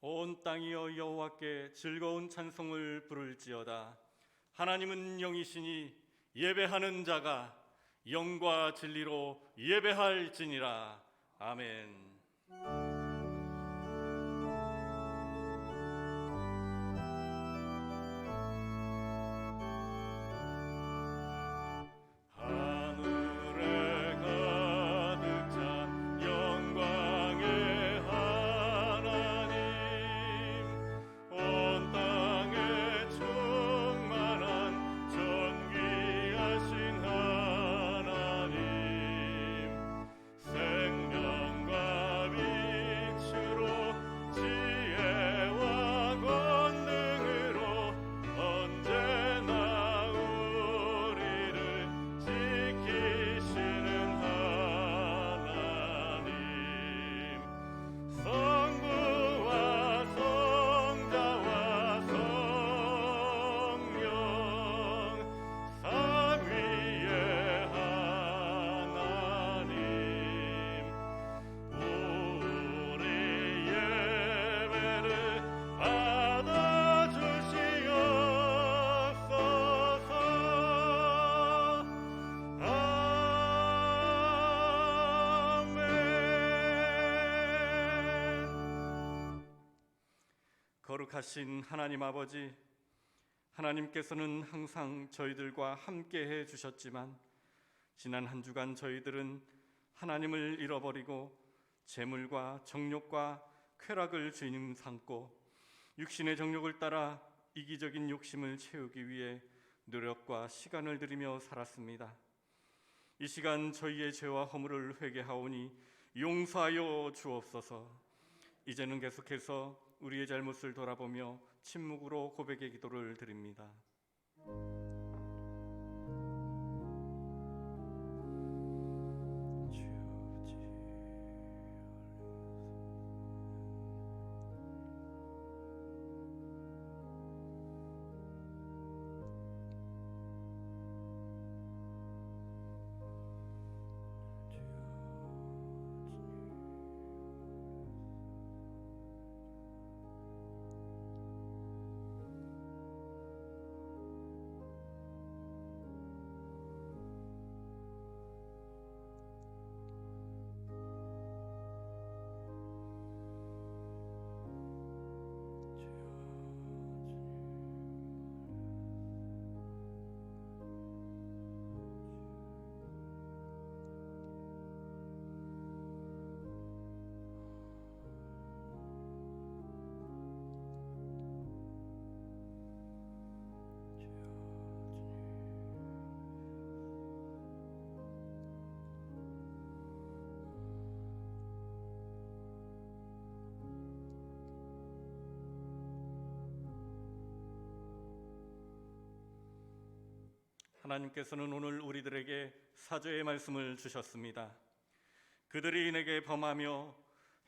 온 땅이여 여호와께 즐거운 찬송을 부를지어다. 하나님은 영이시니 예배하는 자가 영과 진리로 예배할지니라. 아멘. 거룩하신 하나님 아버지, 하나님께서는 항상 저희들과 함께해 주셨지만 지난 한 주간 저희들은 하나님을 잃어버리고 재물과 정욕과 쾌락을 주님 삼고 육신의 정욕을 따라 이기적인 욕심을 채우기 위해 노력과 시간을 들이며 살았습니다. 이 시간 저희의 죄와 허물을 회개하오니 용서하여 주옵소서. 이제는 계속해서 우리의 잘못을 돌아보며 침묵으로 고백의 기도를 드립니다. 하나님께서는 오늘 우리들에게 사죄의 말씀을 주셨습니다. 그들이 내게 범하며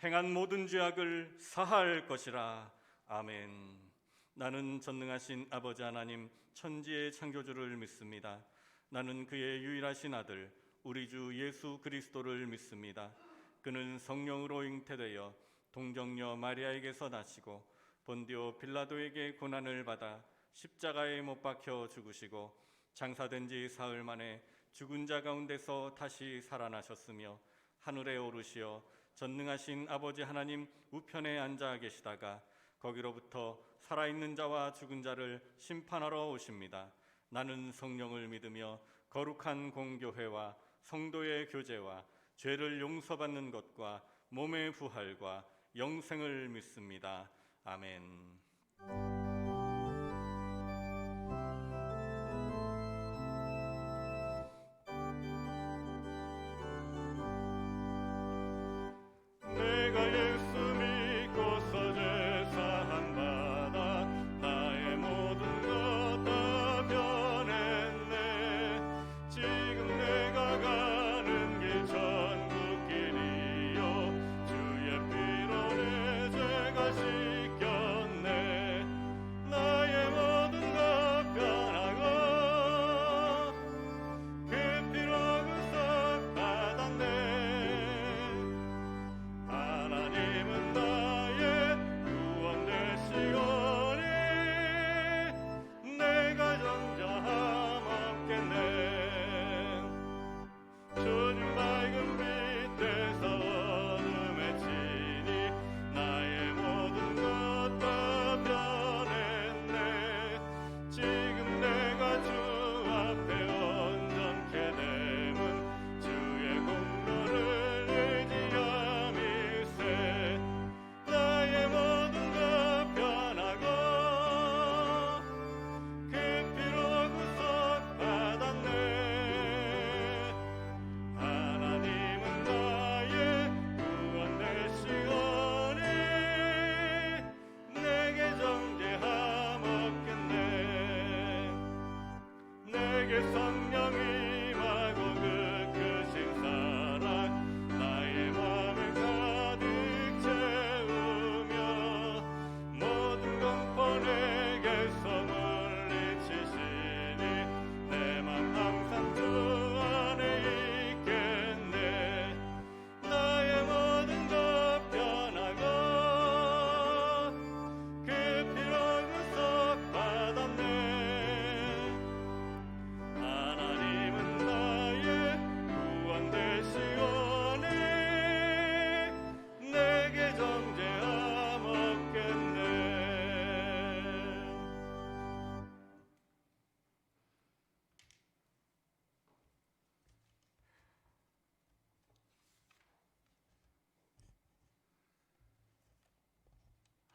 행한 모든 죄악을 사할 것이라. 아멘. 나는 전능하신 아버지 하나님 천지의 창조주를 믿습니다. 나는 그의 유일하신 아들 우리 주 예수 그리스도를 믿습니다. 그는 성령으로 잉태되어 동정녀 마리아에게서 나시고 본디오 빌라도에게 고난을 받아 십자가에 못 박혀 죽으시고 장사된 지 사흘 만에 죽은 자 가운데서 다시 살아나셨으며 하늘에 오르시어 전능하신 아버지 하나님 우편에 앉아 계시다가 거기로부터 살아있는 자와 죽은 자를 심판하러 오십니다. 나는 성령을 믿으며 거룩한 공교회와 성도의 교제와 죄를 용서받는 것과 몸의 부활과 영생을 믿습니다. 아멘.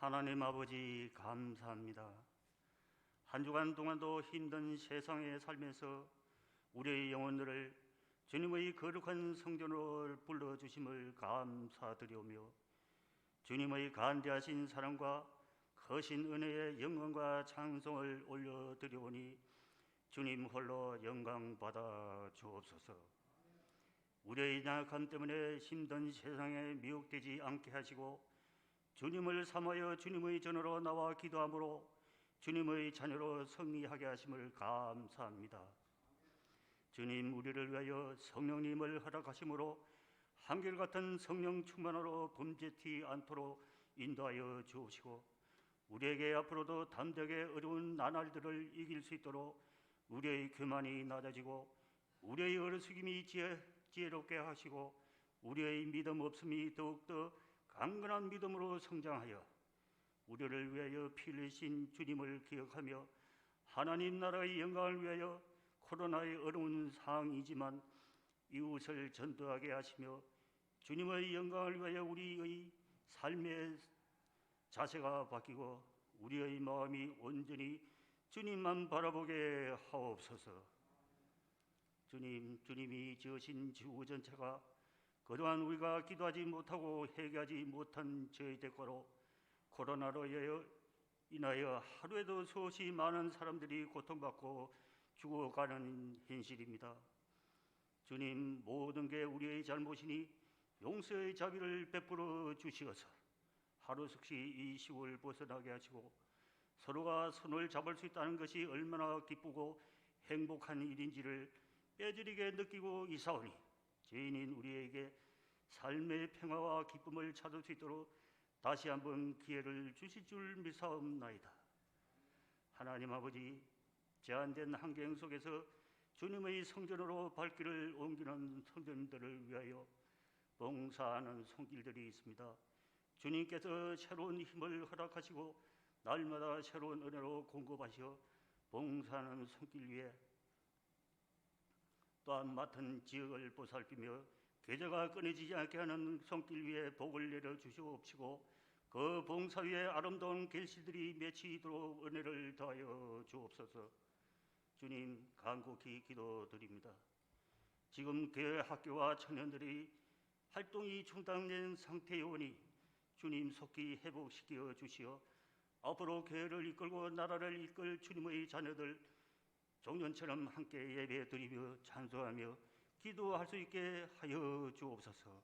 하나님 아버지 감사합니다. 한 주간 동안도 힘든 세상에 살면서 우리의 영혼들을 주님의 거룩한 성전으로 불러주심을 감사드리오며 주님의 간대하신 사랑과 거신 은혜의 영광과 찬송을 올려드리오니 주님 홀로 영광 받아 주옵소서. 우리의 연약함 때문에 힘든 세상에 미혹되지 않게 하시고 주님을 삼하여 주님의 전으로 나와 기도함으로 주님의 자녀로 승리하게 하심을 감사합니다. 주님, 우리를 위하여 성령님을 허락하심으로 한결같은 성령 충만으로 범죄치 않도록 인도하여 주옵시고 우리에게 앞으로도 담대하게 어려운 나날들을 이길 수 있도록 우리의 교만이 낮아지고 우리의 어리석임이 지혜롭게 하시고 우리의 믿음 없음이 더욱더 강건한 믿음으로 성장하여 우리를 위하여 피 흘리신 주님을 기억하며 하나님 나라의 영광을 위하여 코로나의 어려운 상황이지만 이웃을 전도하게 하시며 주님의 영광을 위하여 우리의 삶의 자세가 바뀌고 우리의 마음이 온전히 주님만 바라보게 하옵소서. 주님이 지으신 지구 전체가 그동안 우리가 기도하지 못하고 회개하지 못한 저희 대가로 코로나로 인하여 하루에도 수없이 많은 사람들이 고통받고 죽어가는 현실입니다. 주님, 모든 게 우리의 잘못이니 용서의 자비를 베풀어 주시어서 하루속히 이 시국을 벗어나게 하시고 서로가 손을 잡을 수 있다는 것이 얼마나 기쁘고 행복한 일인지를 뼈저리게 느끼고 있사오니 죄인인 우리에게 삶의 평화와 기쁨을 찾을 수 있도록 다시 한번 기회를 주실 줄 믿사옵나이다. 하나님 아버지, 제한된 환경 속에서 주님의 성전으로 발길을 옮기는 성전들을 위하여 봉사하는 손길들이 있습니다. 주님께서 새로운 힘을 허락하시고 날마다 새로운 은혜로 공급하시어 봉사하는 손길 위에 또한 맡은 지역을 보살피며 계좌가 끊어지지 않게 하는 손길 위에 복을 내려 주시옵시고 그 봉사 위에 아름다운 결실들이 맺히도록 은혜를 더하여 주옵소서. 주님, 간곡히 기도드립니다. 지금 교회 학교와 청년들이 활동이 중단된 상태이오니 주님 속히 회복시켜 주시어 앞으로 교회를 이끌고 나라를 이끌 주님의 자녀들 종년처럼 함께 예배드리며 찬송하며 기도할 수 있게 하여 주옵소서.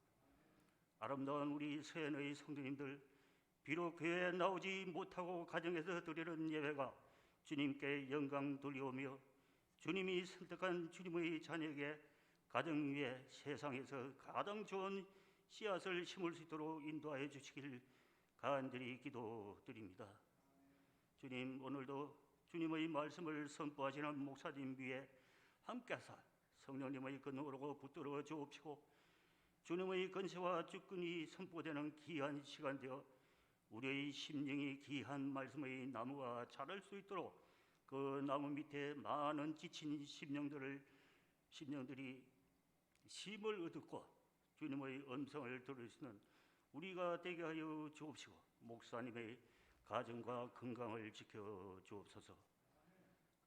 아름다운 우리 서연의 성도님들, 비록 교회에 나오지 못하고 가정에서 드리는 예배가 주님께 영광 돌려오며 주님이 선택한 주님의 자녀에게 가정 위에 세상에서 가장 좋은 씨앗을 심을 수 있도록 인도하여 주시길 간절히 기도드립니다. 주님, 오늘도 주님의 말씀을 선포하시는 목사님 위에 함께하사 성령님의 근으로 붙들어 주옵시고 주님의 권세와 주권이 선포되는 귀한 시간 되어 우리의 심령이 귀한 말씀의 나무가 자랄 수 있도록 그 나무 밑에 많은 지친 심령들이 쉼을 얻고 주님의 음성을 들을 수 있는 우리가 되게 하여 주옵시고 목사님의 가정과 건강을 지켜 주옵소서.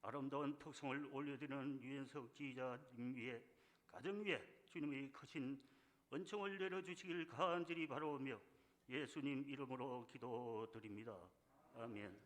아름다운 특성을 올려드리는 유연석 지휘자님 위에 가정 위에 주님의 크신 은총을 내려주시길 간절히 바라오며 예수님 이름으로 기도드립니다. 아멘.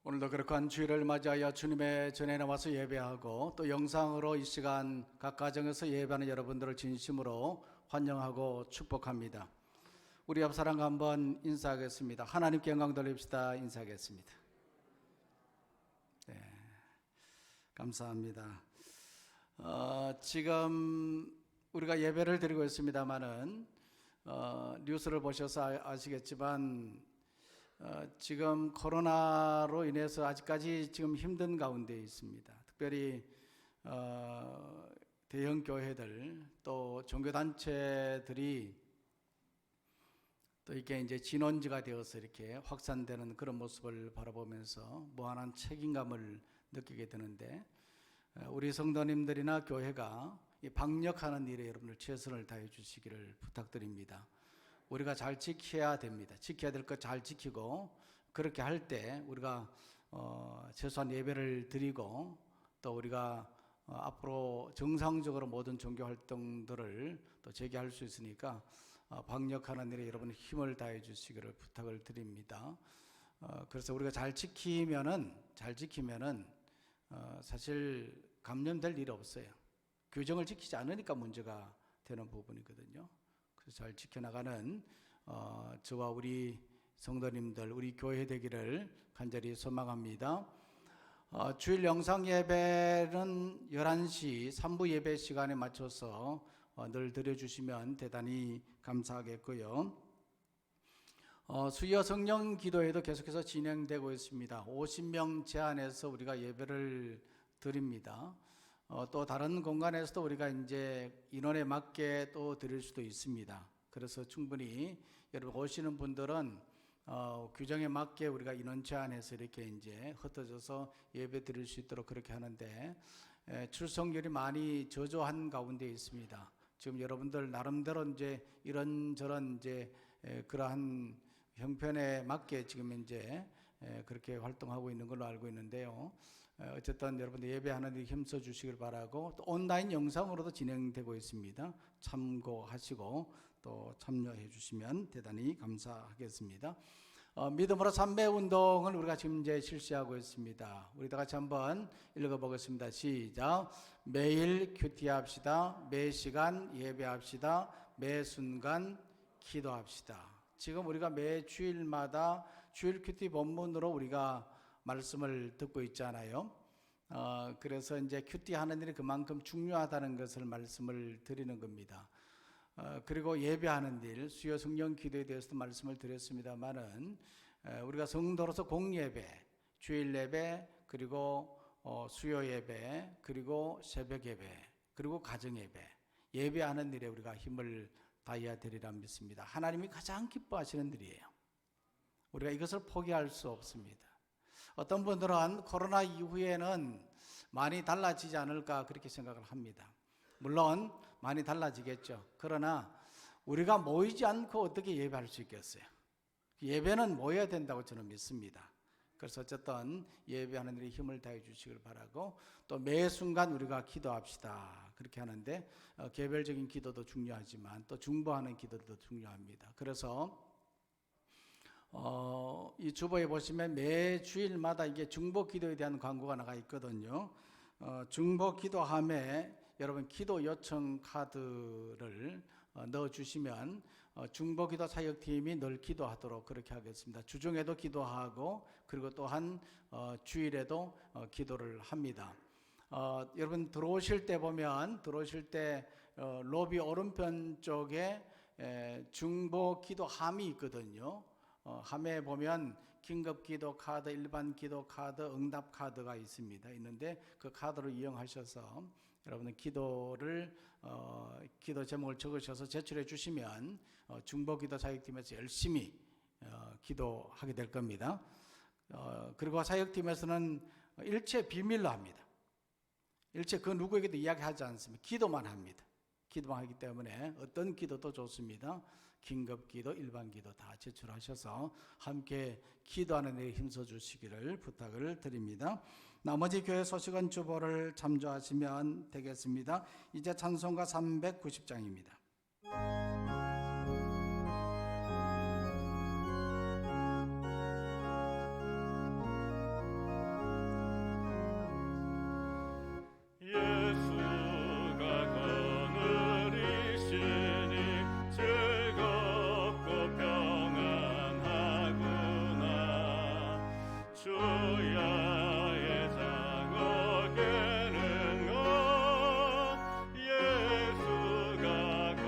오늘도 거룩한 주일을 맞이하여 주님의 전에 나와서 예배하고 또 영상으로 이 시간 각 가정에서 예배하는 여러분들을 진심으로 환영하고 축복합니다. 우리 옆 사람과 한번 인사하겠습니다. 하나님께 영광 돌립시다. 인사하겠습니다. 네, 감사합니다. 지금 우리가 예배를 드리고 있습니다마는 뉴스를 보셔서 아시겠지만 지금 코로나로 인해서 아직까지 지금 힘든 가운데 있습니다. 특별히 대형 교회들 또 종교단체들이 또 이게 이제 진원지가 되어서 이렇게 확산되는 그런 모습을 바라보면서 무한한 책임감을 느끼게 되는데, 우리 성도님들이나 교회가 이 방역하는 일에 여러분들 최선을 다해 주시기를 부탁드립니다. 우리가 잘 지켜야 됩니다. 지켜야 될 것 잘 지키고, 그렇게 할 때 우리가 최소한 예배를 드리고, 또 우리가 앞으로 정상적으로 모든 종교 활동들을 또 재개할 수 있으니까 방역하는 일에 여러분 힘을 다해 주시기를 부탁을 드립니다. 그래서 우리가 잘 지키면은 사실 감염될 일이 없어요. 규정을 지키지 않으니까 문제가 되는 부분이거든요. 그래서 잘 지켜나가는 저와 우리 성도님들, 우리 교회 되기를 간절히 소망합니다. 주일 영상 예배는 11시 3부 예배 시간에 맞춰서 늘 드려주시면 대단히 감사하겠고요. 수요 성령 기도회도 계속해서 진행되고 있습니다. 50명 제한해서 우리가 예배를 드립니다. 또 다른 공간에서도 우리가 이제 인원에 맞게 또 드릴 수도 있습니다. 그래서 충분히 여러분 오시는 분들은 규정에 맞게 우리가 인원 제한해서 이렇게 이제 흩어져서 예배 드릴 수 있도록 그렇게 하는데, 출석률이 많이 저조한 가운데 있습니다. 지금 여러분들 나름대로 이제 이런저런 이제 그러한 형편에 맞게 지금 이제 그렇게 활동하고 있는 걸로 알고 있는데요. 어쨌든 여러분들 예배하는 데 힘써 주시길 바라고, 또 온라인 영상으로도 진행되고 있습니다. 참고하시고 또 참여해 주시면 대단히 감사하겠습니다. 믿음으로 삼배 운동을 우리가 지금 이제 실시하고 있습니다. 우리 다 같이 한번 읽어보겠습니다. 시작. 매일 큐티합시다. 매 시간 예배합시다. 매 순간 기도합시다. 지금 우리가 매 주일마다 주일 큐티 본문으로 우리가 말씀을 듣고 있잖아요. 그래서 이제 큐티 하는 일이 그만큼 중요하다는 것을 말씀을 드리는 겁니다. 그리고 예배하는 일, 수요 성령 기도에 대해서도 말씀을 드렸습니다만은, 우리가 성도로서 공예배, 주일 예배, 그리고 수요 예배, 그리고 새벽 예배, 그리고 가정 예배, 예배하는 일에 우리가 힘을 다해야 되리라 믿습니다. 하나님이 가장 기뻐하시는 일이에요. 우리가 이것을 포기할 수 없습니다. 어떤 분들은 코로나 이후에는 많이 달라지지 않을까 그렇게 생각을 합니다. 물론 많이 달라지겠죠. 그러나 우리가 모이지 않고 어떻게 예배할 수 있겠어요? 예배는 모여야 된다고 저는 믿습니다. 그래서 어쨌든 예배하는 일에 힘을 다해 주시길 바라고, 또 매 순간 우리가 기도합시다 그렇게 하는데, 개별적인 기도도 중요하지만 또 중보하는 기도도 중요합니다. 그래서 이 주보에 보시면 매 주일마다 이게 중보 기도에 대한 광고가 나가 있거든요. 중보 기도함에 여러분 기도 요청 카드를 넣어주시면 중보 기도 사역팀이 늘 기도하도록 그렇게 하겠습니다. 주중에도 기도하고, 그리고 또한 주일에도 기도를 합니다. 여러분 들어오실 때 보면, 로비 오른편 쪽에 중보 기도함이 있거든요. 함에 보면 긴급 기도 카드, 일반 기도 카드, 응답 카드가 있는데 그 카드를 이용하셔서 여러분은 기도 제목을 적으셔서 제출해 주시면 중보기도 사역팀에서 열심히 기도하게 될 겁니다. 그리고 사역팀에서는 일체 비밀로 합니다. 일체 그 누구에게도 이야기하지 않습니다. 기도만 합니다. 기도만 하기 때문에 어떤 기도도 좋습니다. 긴급 기도, 일반 기도 다 제출하셔서 함께 기도하는 데 힘써 주시기를 부탁을 드립니다. 나머지 교회 소식은 주보를 참조하시면 되겠습니다. 이제 찬송가 390장입니다. 예수가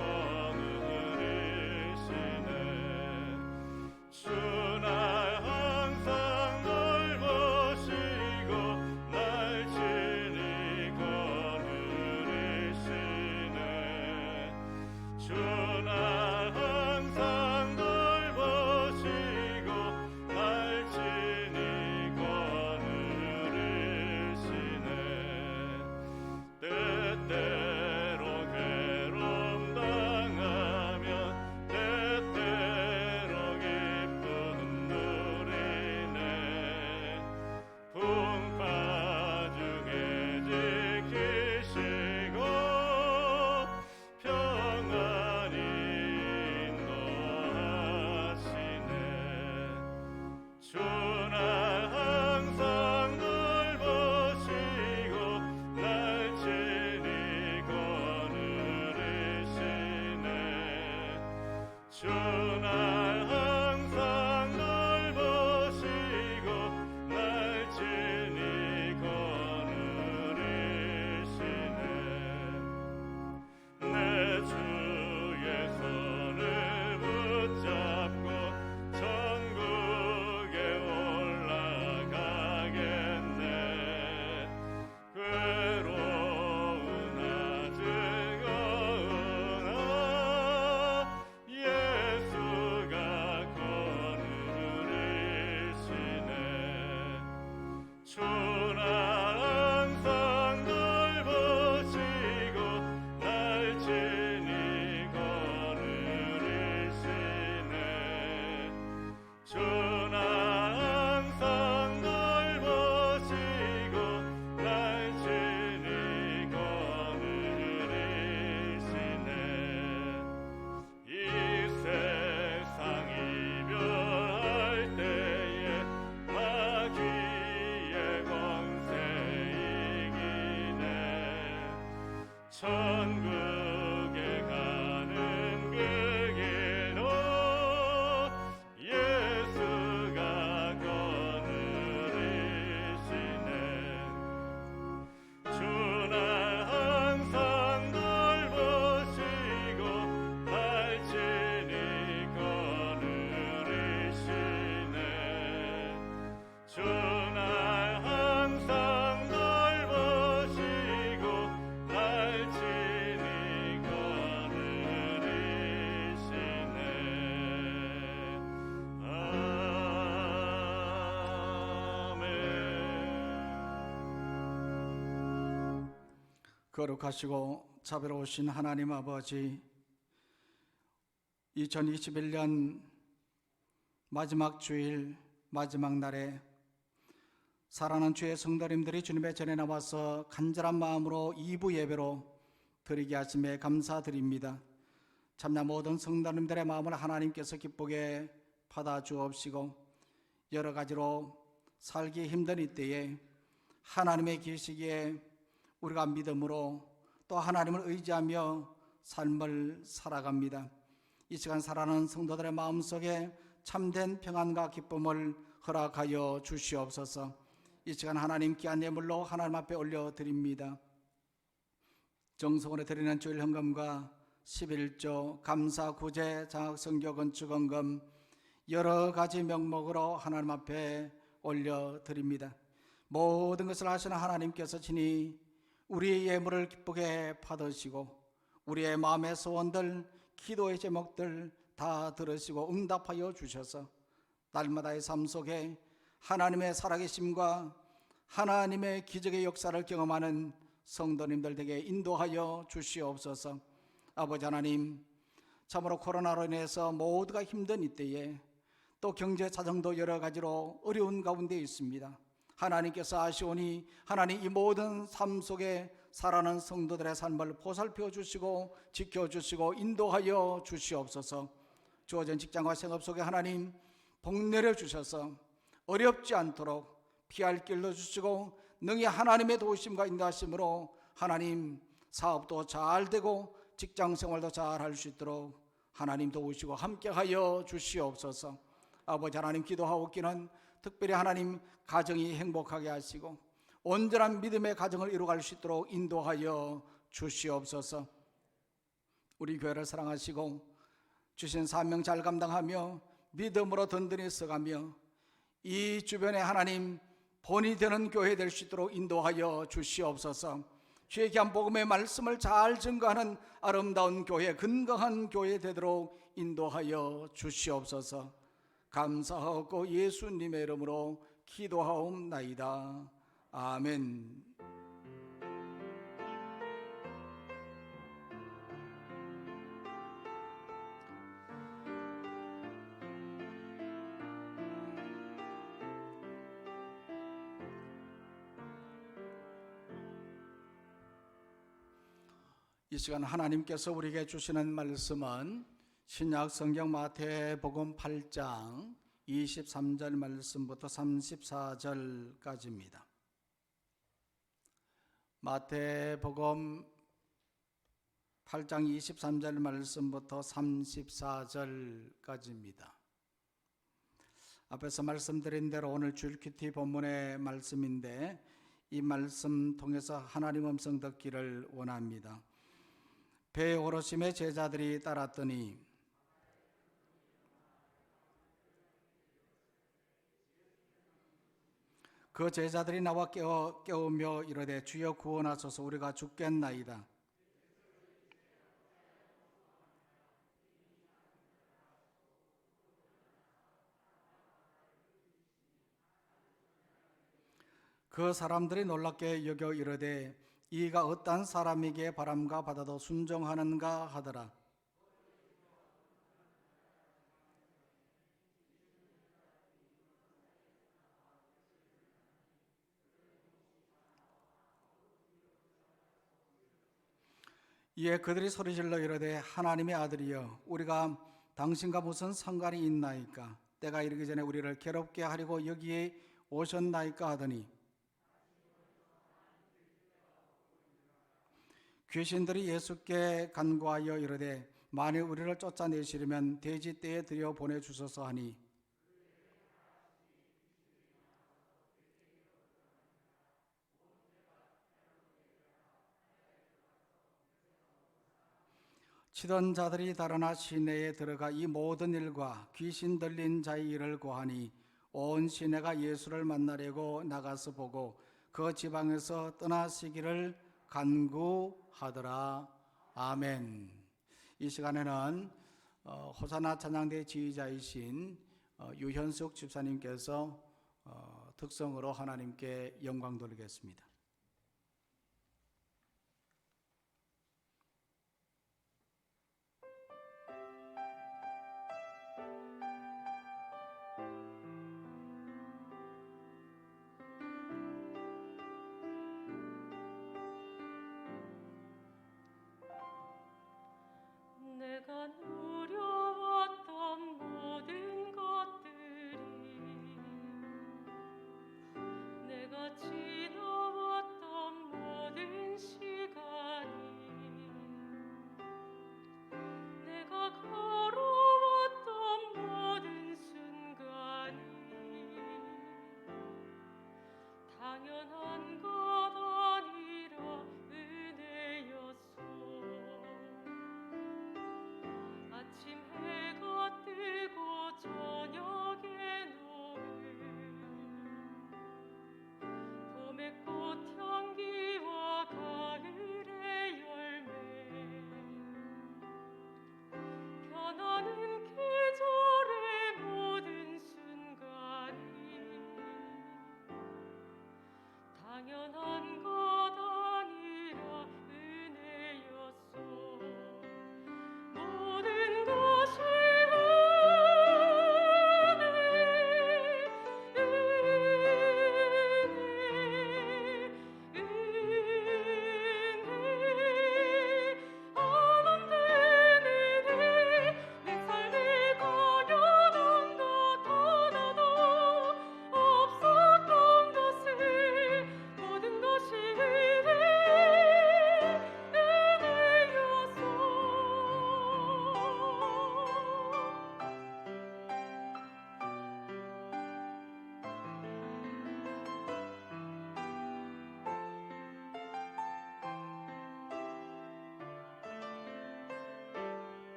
주날 항상 널 보시고 날 친히 거느리시네. 내 주의 손을 붙잡고 천국에 올라가겠네. 괴로우나 즐거우나 예수가 거느리시네. 주나 항상 널 보시고 날 친히 거느리시네. 주나 항상 널 보시고 날 친히 거느리시네. 이 세상 이별할 때에 마귀의 권세 이기네. 천국에 가는 그 길로 예수가 거느리시네. 주날 항상 널 보시고 날 친히 거느리시네. 주날 항상 널 보시고 날 친히 거느리시네. 아멘. 거룩하시고 자비로우신 하나님 아버지, 2021년 마지막 주일 마지막 날에 사랑하는 주의 성도님들이 주님의 전에 나와서 간절한 마음으로 2부 예배로 드리게 하심에 감사드립니다. 참나 모든 성도님들의 마음을 하나님께서 기쁘게 받아주옵시고 여러 가지로 살기 힘든 이때에 하나님의 계시기에 우리가 믿음으로 또 하나님을 의지하며 삶을 살아갑니다. 이 시간 살아가는 성도들의 마음속에 참된 평안과 기쁨을 허락하여 주시옵소서. 이 시간 하나님 귀한 예물로 하나님 앞에 올려드립니다. 정성으로 드리는 주일 헌금과 11조, 감사, 구제, 장학, 선교, 건축 헌금 여러 가지 명목으로 하나님 앞에 올려드립니다. 모든 것을 하시는 하나님께서 친히 우리의 예물을 기쁘게 받으시고 우리의 마음의 소원들, 기도의 제목들 다 들으시고 응답하여 주셔서 날마다의 삶 속에 하나님의 살아계심과 하나님의 기적의 역사를 경험하는 성도님들 되게 인도하여 주시옵소서. 아버지 하나님, 참으로 코로나로 인해서 모두가 힘든 이때에 또 경제 사정도 여러 가지로 어려운 가운데 있습니다. 하나님께서 아시오니 하나님 이 모든 삶 속에 살아가는 성도들의 삶을 보살펴 주시고 지켜주시고 인도하여 주시옵소서. 주어진 직장과 생업 속에 하나님 복 내려 주셔서 어렵지 않도록 피할 길로 주시고 능히 하나님의 도우심과 인도하심으로 하나님 사업도 잘 되고 직장 생활도 잘 할 수 있도록 하나님 도우시고 함께하여 주시옵소서. 아버지 하나님 기도하옵기는 특별히 하나님 가정이 행복하게 하시고 온전한 믿음의 가정을 이루어갈 수 있도록 인도하여 주시옵소서. 우리 교회를 사랑하시고 주신 사명 잘 감당하며 믿음으로 든든히 서가며 이 주변에 하나님 본이 되는 교회 될 수 있도록 인도하여 주시옵소서. 주의 귀한 복음의 말씀을 잘 증거하는 아름다운 교회, 건강한 교회 되도록 인도하여 주시옵소서. 감사하고 예수님의 이름으로 기도하옵나이다. 아멘. 이 시간 하나님께서 우리에게 주시는 말씀은 신약 성경 마태복음 8장 23절 말씀부터 34절까지입니다. 마태복음 8장 23절 말씀부터 34절까지입니다. 앞에서 말씀드린 대로 오늘 주일큐티 본문의 말씀인데 이 말씀 통해서 하나님 음성 듣기를 원합니다. 배에 오르심에 제자들이 따랐더니 그 제자들이 나와 깨우며 이르되 주여 구원하소서 우리가 죽겠나이다. 그 사람들이 놀랍게 여겨 이르되 이가 어떠한 사람에게 바람과 바다도 순종하는가 하더라. 이에 그들이 소리질러 이르되 하나님의 아들이여 우리가 당신과 무슨 상관이 있나이까? 때가 이르기 전에 우리를 괴롭게 하려고 여기에 오셨나이까 하더니 귀신들이 예수께 간구하여 이르되 만일 우리를 쫓아내시려면 돼지떼에 들여 보내주소서 하니 치던 자들이 달아나 시내에 들어가 이 모든 일과 귀신 들린 자의 일을 고하니 온 시내가 예수를 만나려고 나가서 보고 그 지방에서 떠나시기를 간구하더라. 아멘. 이 시간에는 호사나 찬양대 지휘자이신 유현숙 집사님께서 특성으로 하나님께 영광 돌리겠습니다. 내가 누려왔던 모든 것들이 내가 지나왔던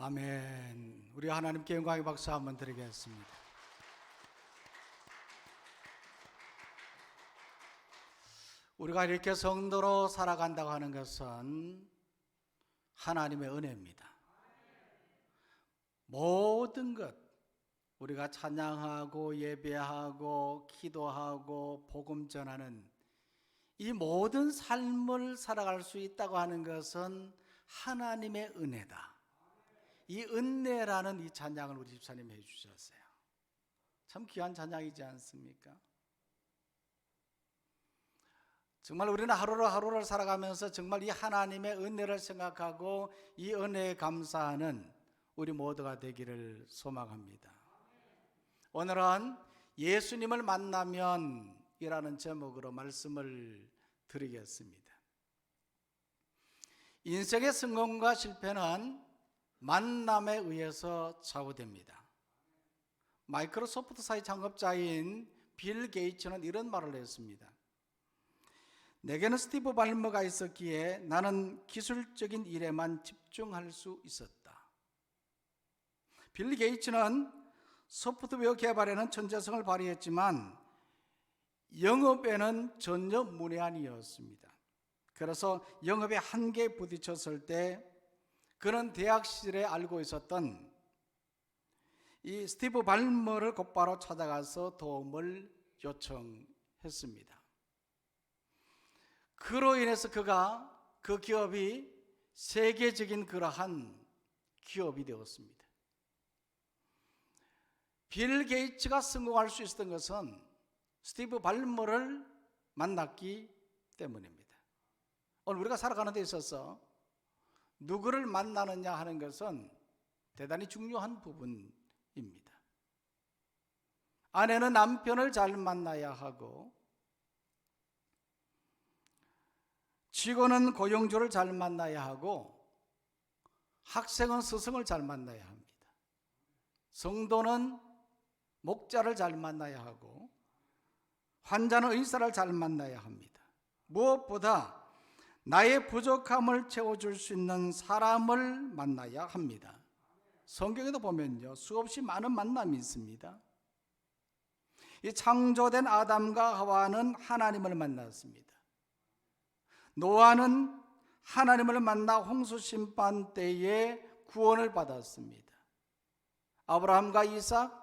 아멘. 우리 하나님께 영광의 박수 한번 드리겠습니다. 우리가 이렇게 성도로 살아간다고 하는 것은 하나님의 은혜입니다. 모든 것, 우리가 찬양하고 예배하고 기도하고 복음 전하는 이 모든 삶을 살아갈 수 있다고 하는 것은 하나님의 은혜다. 이 은혜라는 이 찬양을 우리 집사님이 해주셨어요. 참 귀한 찬양이지 않습니까? 정말 우리는 하루를 살아가면서 정말 이 하나님의 은혜를 생각하고 이 은혜에 감사하는 우리 모두가 되기를 소망합니다. 오늘은 예수님을 만나면 이라는 제목으로 말씀을 드리겠습니다. 인생의 성공과 실패는 만남에 의해서 좌우됩니다. 마이크로소프트사의 창업자인 빌 게이츠는 이런 말을 했습니다. 내게는 스티브 발머가 있었기에 나는 기술적인 일에만 집중할 수 있었다. 빌 게이츠는 소프트웨어 개발에는 천재성을 발휘했지만 영업에는 전혀 문외한이었습니다. 그래서 영업의 한계에 부딪혔을 때 그는 대학 시절에 알고 있었던 이 스티브 발머를 곧바로 찾아가서 도움을 요청했습니다. 그로 인해서 그 기업이 세계적인 그러한 기업이 되었습니다. 빌 게이츠가 성공할 수 있었던 것은 스티브 발머를 만났기 때문입니다. 오늘 우리가 살아가는 데 있어서 누구를 만나느냐 하는 것은 대단히 중요한 부분입니다. 아내는 남편을 잘 만나야 하고 직원은 고용주를 잘 만나야 하고 학생은 스승을 잘 만나야 합니다. 성도는 목자를 잘 만나야 하고 환자는 의사를 잘 만나야 합니다. 무엇보다 나의 부족함을 채워줄 수 있는 사람을 만나야 합니다. 성경에도 보면요, 수없이 많은 만남이 있습니다. 이 창조된 아담과 하와는 하나님을 만났습니다. 노아는 하나님을 만나 홍수 심판 때에 구원을 받았습니다. 아브라함과 이삭,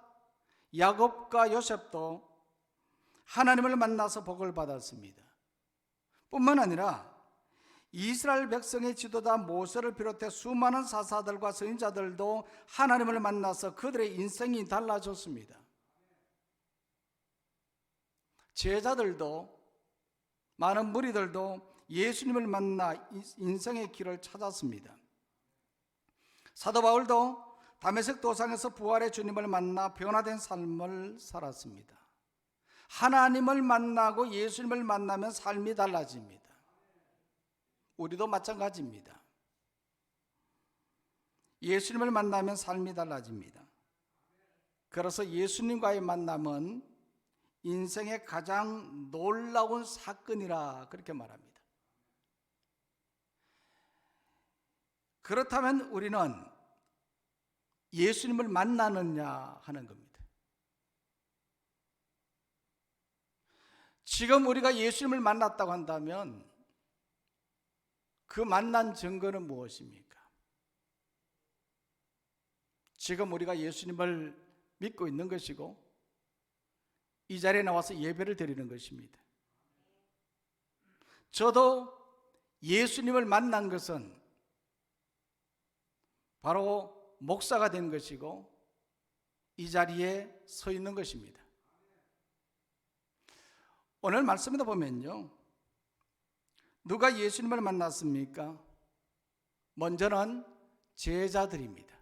야곱과 요셉도 하나님을 만나서 복을 받았습니다. 뿐만 아니라 이스라엘 백성의 지도자 모세를 비롯해 수많은 사사들과 선지자들도 하나님을 만나서 그들의 인생이 달라졌습니다. 제자들도, 많은 무리들도 예수님을 만나 인생의 길을 찾았습니다. 사도 바울도 다메섹 도상에서 부활의 주님을 만나 변화된 삶을 살았습니다. 하나님을 만나고 예수님을 만나면 삶이 달라집니다. 우리도 마찬가지입니다. 예수님을 만나면 삶이 달라집니다. 그래서 예수님과의 만남은 인생의 가장 놀라운 사건이라 그렇게 말합니다. 그렇다면 우리는 예수님을 만나느냐 하는 겁니다. 지금 우리가 예수님을 만났다고 한다면 그 만난 증거는 무엇입니까? 지금 우리가 예수님을 믿고 있는 것이고 이 자리에 나와서 예배를 드리는 것입니다. 저도 예수님을 만난 것은 바로 목사가 된 것이고 이 자리에 서 있는 것입니다. 오늘 말씀에도 보면요, 누가 예수님을 만났습니까? 먼저는 제자들입니다.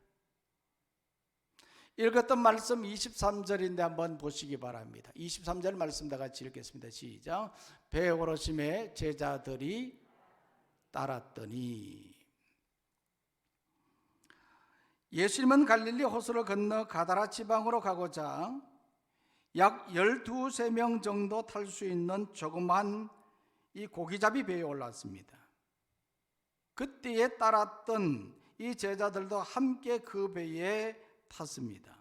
읽었던 말씀 23절인데 한번 보시기 바랍니다. 23절 말씀 다 같이 읽겠습니다. 시작. 배에 오르심에 제자들이 따랐더니. 예수님은 갈릴리 호수를 건너 가다라 지방으로 가고자 약 12~13명 정도 탈 수 있는 조그만 이 고기잡이 배에 올랐습니다. 그때에 따랐던 이 제자들도 함께 그 배에 탔습니다.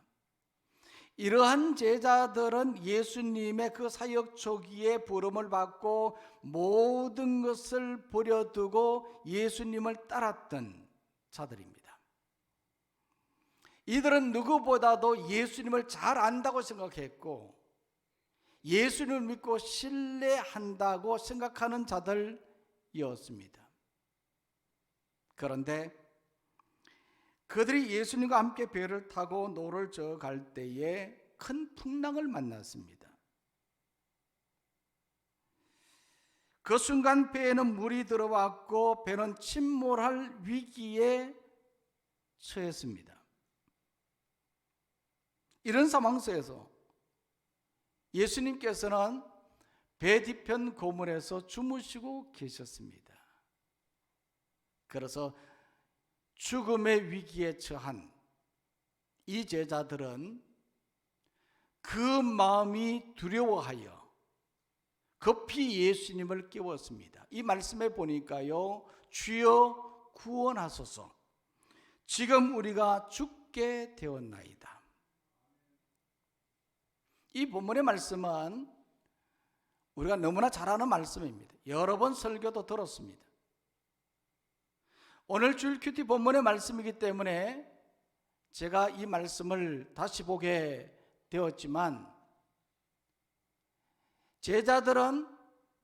이러한 제자들은 예수님의 그 사역 초기에 부름을 받고 모든 것을 버려두고 예수님을 따랐던 자들입니다. 이들은 누구보다도 예수님을 잘 안다고 생각했고 예수님을 믿고 신뢰한다고 생각하는 자들이었습니다. 그런데 그들이 예수님과 함께 배를 타고 노를 저어 갈 때에 큰 풍랑을 만났습니다. 그 순간 배에는 물이 들어왔고 배는 침몰할 위기에 처했습니다. 이런 상황 속에서 예수님께서는 배 뒤편 고물에서 주무시고 계셨습니다. 그래서 죽음의 위기에 처한 이 제자들은 그 마음이 두려워하여 급히 예수님을 깨웠습니다. 이 말씀에 보니까요, 주여 구원하소서, 지금 우리가 죽게 되었나이다. 이 본문의 말씀은 우리가 너무나 잘 아는 말씀입니다. 여러 번 설교도 들었습니다. 오늘 주일 큐티 본문의 말씀이기 때문에 제가 이 말씀을 다시 보게 되었지만, 제자들은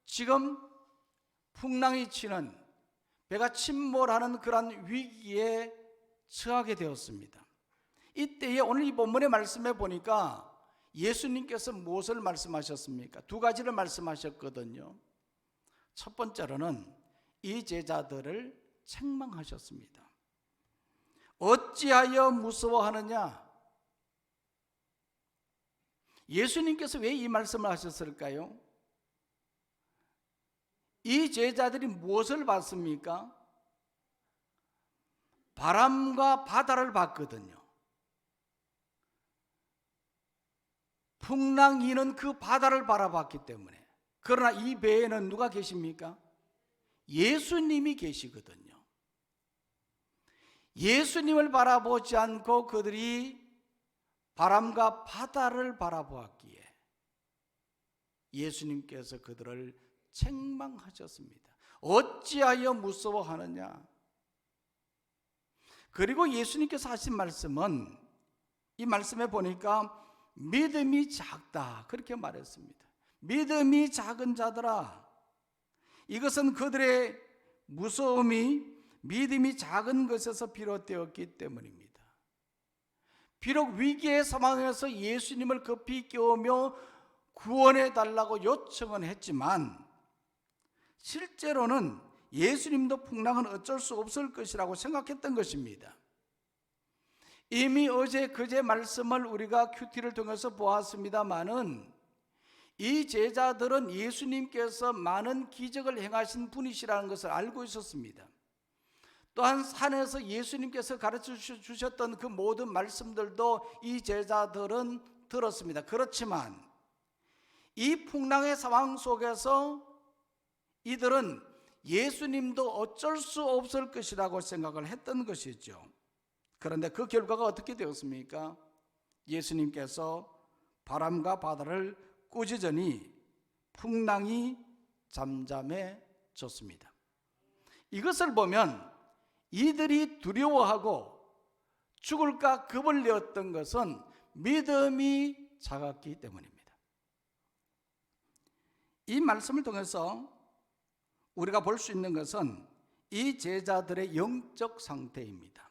지금 풍랑이 치는, 배가 침몰하는 그런 위기에 처하게 되었습니다. 이때에 오늘 이 본문의 말씀에 보니까 예수님께서 무엇을 말씀하셨습니까? 두 가지를 말씀하셨거든요. 첫 번째로는 이 제자들을 책망하셨습니다. 어찌하여 무서워하느냐? 예수님께서 왜 이 말씀을 하셨을까요? 이 제자들이 무엇을 봤습니까? 바람과 바다를 봤거든요. 풍랑이는 그 바다를 바라봤기 때문에. 그러나 이 배에는 누가 계십니까? 예수님이 계시거든요. 예수님을 바라보지 않고 그들이 바람과 바다를 바라보았기에 예수님께서 그들을 책망하셨습니다. 어찌하여 무서워하느냐? 그리고 예수님께서 하신 말씀은, 이 말씀에 보니까 믿음이 작다, 그렇게 말했습니다. 믿음이 작은 자들아, 이것은 그들의 무서움이 믿음이 작은 것에서 비롯되었기 때문입니다. 비록 위기의 상황에서 예수님을 급히 깨우며 구원해 달라고 요청은 했지만, 실제로는 예수님도 풍랑은 어쩔 수 없을 것이라고 생각했던 것입니다. 이미 어제 그제 말씀을 우리가 큐티를 통해서 보았습니다마는, 이 제자들은 예수님께서 많은 기적을 행하신 분이시라는 것을 알고 있었습니다. 또한 산에서 예수님께서 가르쳐 주셨던 그 모든 말씀들도 이 제자들은 들었습니다. 그렇지만 이 풍랑의 상황 속에서 이들은 예수님도 어쩔 수 없을 것이라고 생각을 했던 것이죠. 그런데 그 결과가 어떻게 되었습니까? 예수님께서 바람과 바다를 꾸짖으니 풍랑이 잠잠해졌습니다. 이것을 보면 이들이 두려워하고 죽을까 겁을 내었던 것은 믿음이 작았기 때문입니다. 이 말씀을 통해서 우리가 볼 수 있는 것은 이 제자들의 영적 상태입니다.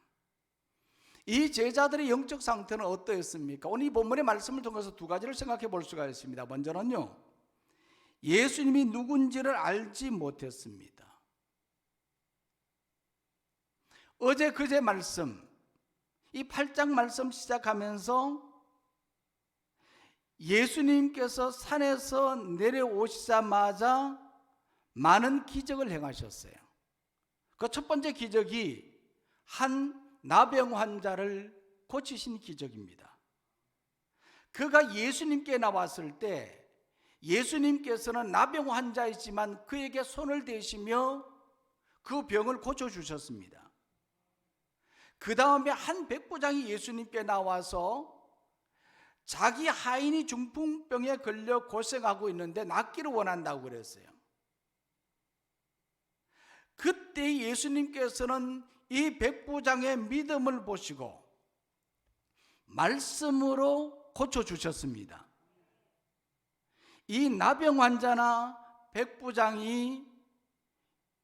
이 제자들의 영적 상태는 어떠했습니까? 오늘 이 본문의 말씀을 통해서 두 가지를 생각해 볼 수가 있습니다. 먼저는요, 예수님이 누군지를 알지 못했습니다. 어제 그제 말씀, 이 8장 말씀 시작하면서 예수님께서 산에서 내려오시자마자 많은 기적을 행하셨어요. 그 첫 번째 기적이 한 나병 환자를 고치신 기적입니다. 그가 예수님께 나왔을 때 예수님께서는 나병 환자이지만 그에게 손을 대시며 그 병을 고쳐주셨습니다. 그 다음에 한 백부장이 예수님께 나와서 자기 하인이 중풍병에 걸려 고생하고 있는데 낫기를 원한다고 그랬어요. 그때 예수님께서는 이 백부장의 믿음을 보시고 말씀으로 고쳐주셨습니다. 이 나병 환자나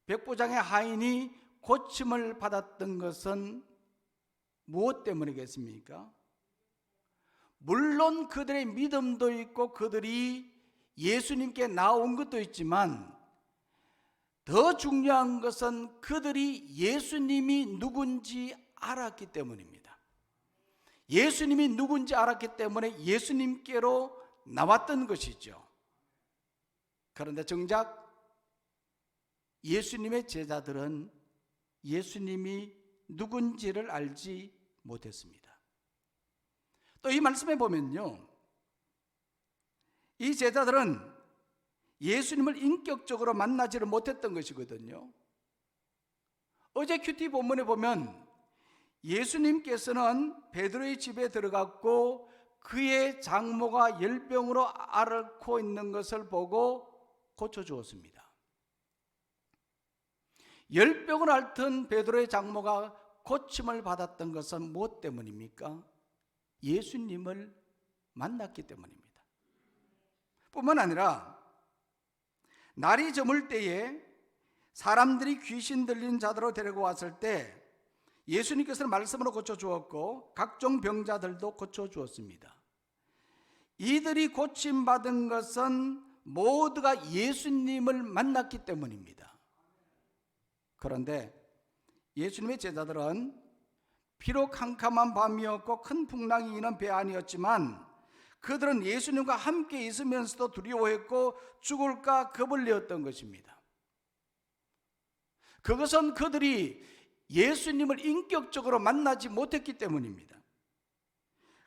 백부장의 하인이 고침을 받았던 것은 무엇 때문이겠습니까? 물론 그들의 믿음도 있고 그들이 예수님께 나온 것도 있지만 더 중요한 것은 그들이 예수님이 누군지 알았기 때문입니다. 예수님이 누군지 알았기 때문에 예수님께로 나왔던 것이죠. 그런데 정작 예수님의 제자들은 예수님이 누군지를 알지 못했습니다. 또 이 말씀에 보면요, 이 제자들은 예수님을 인격적으로 만나지를 못했던 것이거든요. 어제 큐티 본문에 보면 예수님께서는 베드로의 집에 들어갔고 그의 장모가 열병으로 앓고 있는 것을 보고 고쳐주었습니다. 열병을 앓던 베드로의 장모가 고침을 받았던 것은 무엇 때문입니까? 예수님을 만났기 때문입니다. 뿐만 아니라 날이 저물 때에 사람들이 귀신 들린 자들로 데리고 왔을 때 예수님께서는 말씀으로 고쳐주었고 각종 병자들도 고쳐주었습니다. 이들이 고침받은 것은 모두가 예수님을 만났기 때문입니다. 그런데 예수님의 제자들은 비록 캄캄한 밤이었고 큰 풍랑이 이는 배 아니었지만 그들은 예수님과 함께 있으면서도 두려워했고 죽을까 겁을 내었던 것입니다. 그것은 그들이 예수님을 인격적으로 만나지 못했기 때문입니다.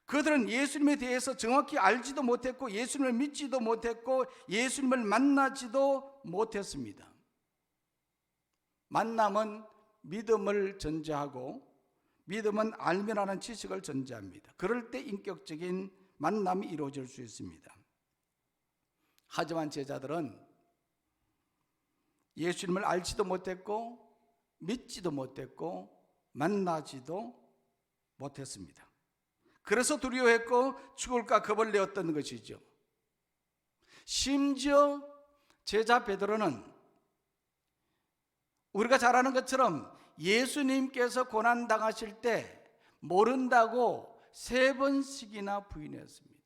그들은 예수님에 대해서 정확히 알지도 못했고 예수님을 믿지도 못했고 예수님을 만나지도 못했습니다. 만남은 믿음을 전제하고 믿음은 알면하는 지식을 전제합니다. 그럴 때 인격적인 만남이 이루어질 수 있습니다. 하지만 제자들은 예수님을 알지도 못했고 믿지도 못했고 만나지도 못했습니다. 그래서 두려워했고 죽을까 겁을 내었던 것이죠. 심지어 제자 베드로는 우리가 잘 아는 것처럼 예수님께서 고난당하실 때 모른다고 3번씩이나 부인했습니다.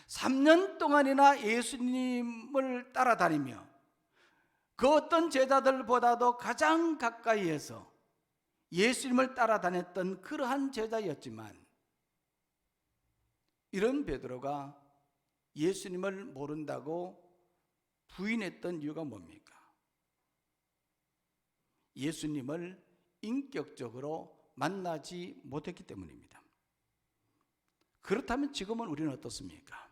3년 동안이나 예수님을 따라다니며 그 어떤 제자들보다도 가장 가까이에서 예수님을 따라다녔던 그러한 제자였지만 이런 베드로가 예수님을 모른다고 부인했던 이유가 뭡니까? 예수님을 인격적으로 만나지 못했기 때문입니다. 그렇다면 지금은 우리는 어떻습니까?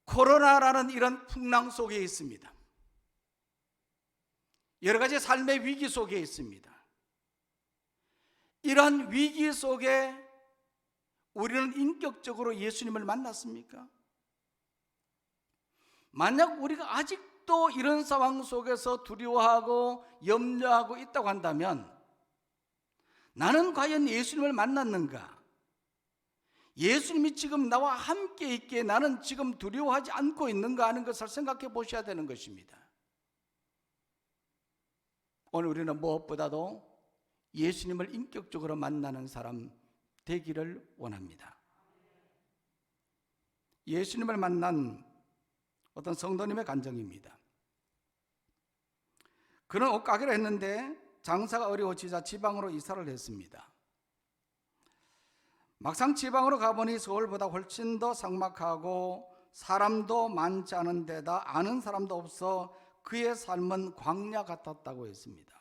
코로나라는 이런 풍랑 속에 있습니다. 여러 가지 삶의 위기 속에 있습니다. 이러한 위기 속에 우리는 인격적으로 예수님을 만났습니까? 만약 우리가 아직도 이런 상황 속에서 두려워하고 염려하고 있다고 한다면 나는 과연 예수님을 만났는가? 예수님이 지금 나와 함께 있기에 나는 지금 두려워하지 않고 있는가 하는 것을 생각해 보셔야 되는 것입니다. 오늘 우리는 무엇보다도 예수님을 인격적으로 만나는 사람 되기를 원합니다. 예수님을 만난 어떤 성도님의 간증입니다. 그는 옷가게를 했는데 장사가 어려워지자 지방으로 이사를 했습니다. 막상 지방으로 가보니 서울보다 훨씬 더 삭막하고 사람도 많지 않은 데다 아는 사람도 없어 그의 삶은 광야 같았다고 했습니다.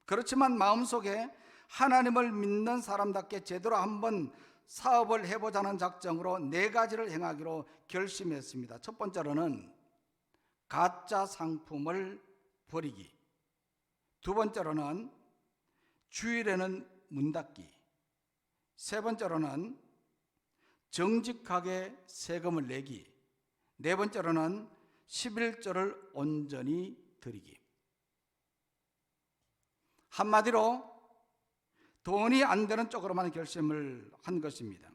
그렇지만 마음속에 하나님을 믿는 사람답게 제대로 한번 사업을 해보자는 작정으로 4가지를 행하기로 결심했습니다. 첫 번째로는 가짜 상품을 버리기. 두 번째로는 주일에는 문 닫기. 세 번째로는 정직하게 세금을 내기. 네 번째로는 11조를 온전히 드리기. 한마디로 돈이 안 되는 쪽으로만 결심을 한 것입니다.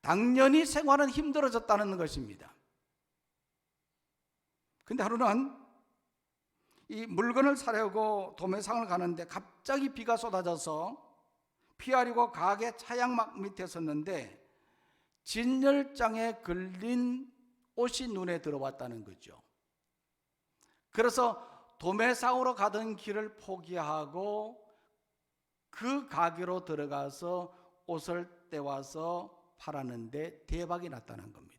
당연히 생활은 힘들어졌다는 것입니다. 근데 하루는 이 물건을 사려고 도매상을 가는데 갑자기 비가 쏟아져서 피하려고 가게 차양막 밑에 섰는데 진열장에 걸린 옷이 눈에 들어왔다는 거죠. 그래서 도매상으로 가던 길을 포기하고 그 가게로 들어가서 옷을 떼와서 팔았는데 대박이 났다는 겁니다.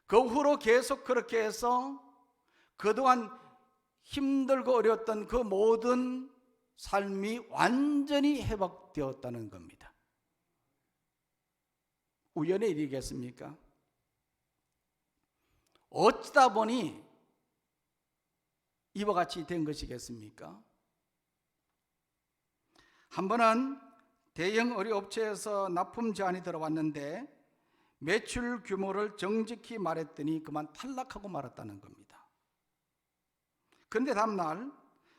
그 후로 계속 그렇게 해서 그동안 힘들고 어려웠던 그 모든 삶이 완전히 회복되었다는 겁니다. 우연의 일이겠습니까? 어쩌다 보니 이와 같이 된 것이겠습니까? 한 번은 대형 의류업체에서 납품 제안이 들어왔는데 매출 규모를 정직히 말했더니 그만 탈락하고 말았다는 겁니다. 그런데 다음날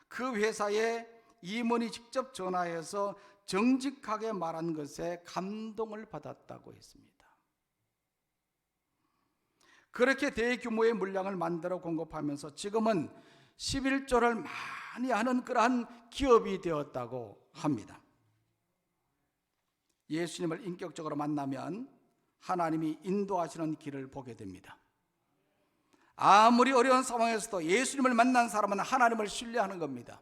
그 회사에 임원이 직접 전화해서 정직하게 말한 것에 감동을 받았다고 했습니다. 그렇게 대규모의 물량을 만들어 공급하면서 지금은 11조를 많이 하는 그러한 기업이 되었다고 합니다. 예수님을 인격적으로 만나면 하나님이 인도하시는 길을 보게 됩니다. 아무리 어려운 상황에서도 예수님을 만난 사람은 하나님을 신뢰하는 겁니다.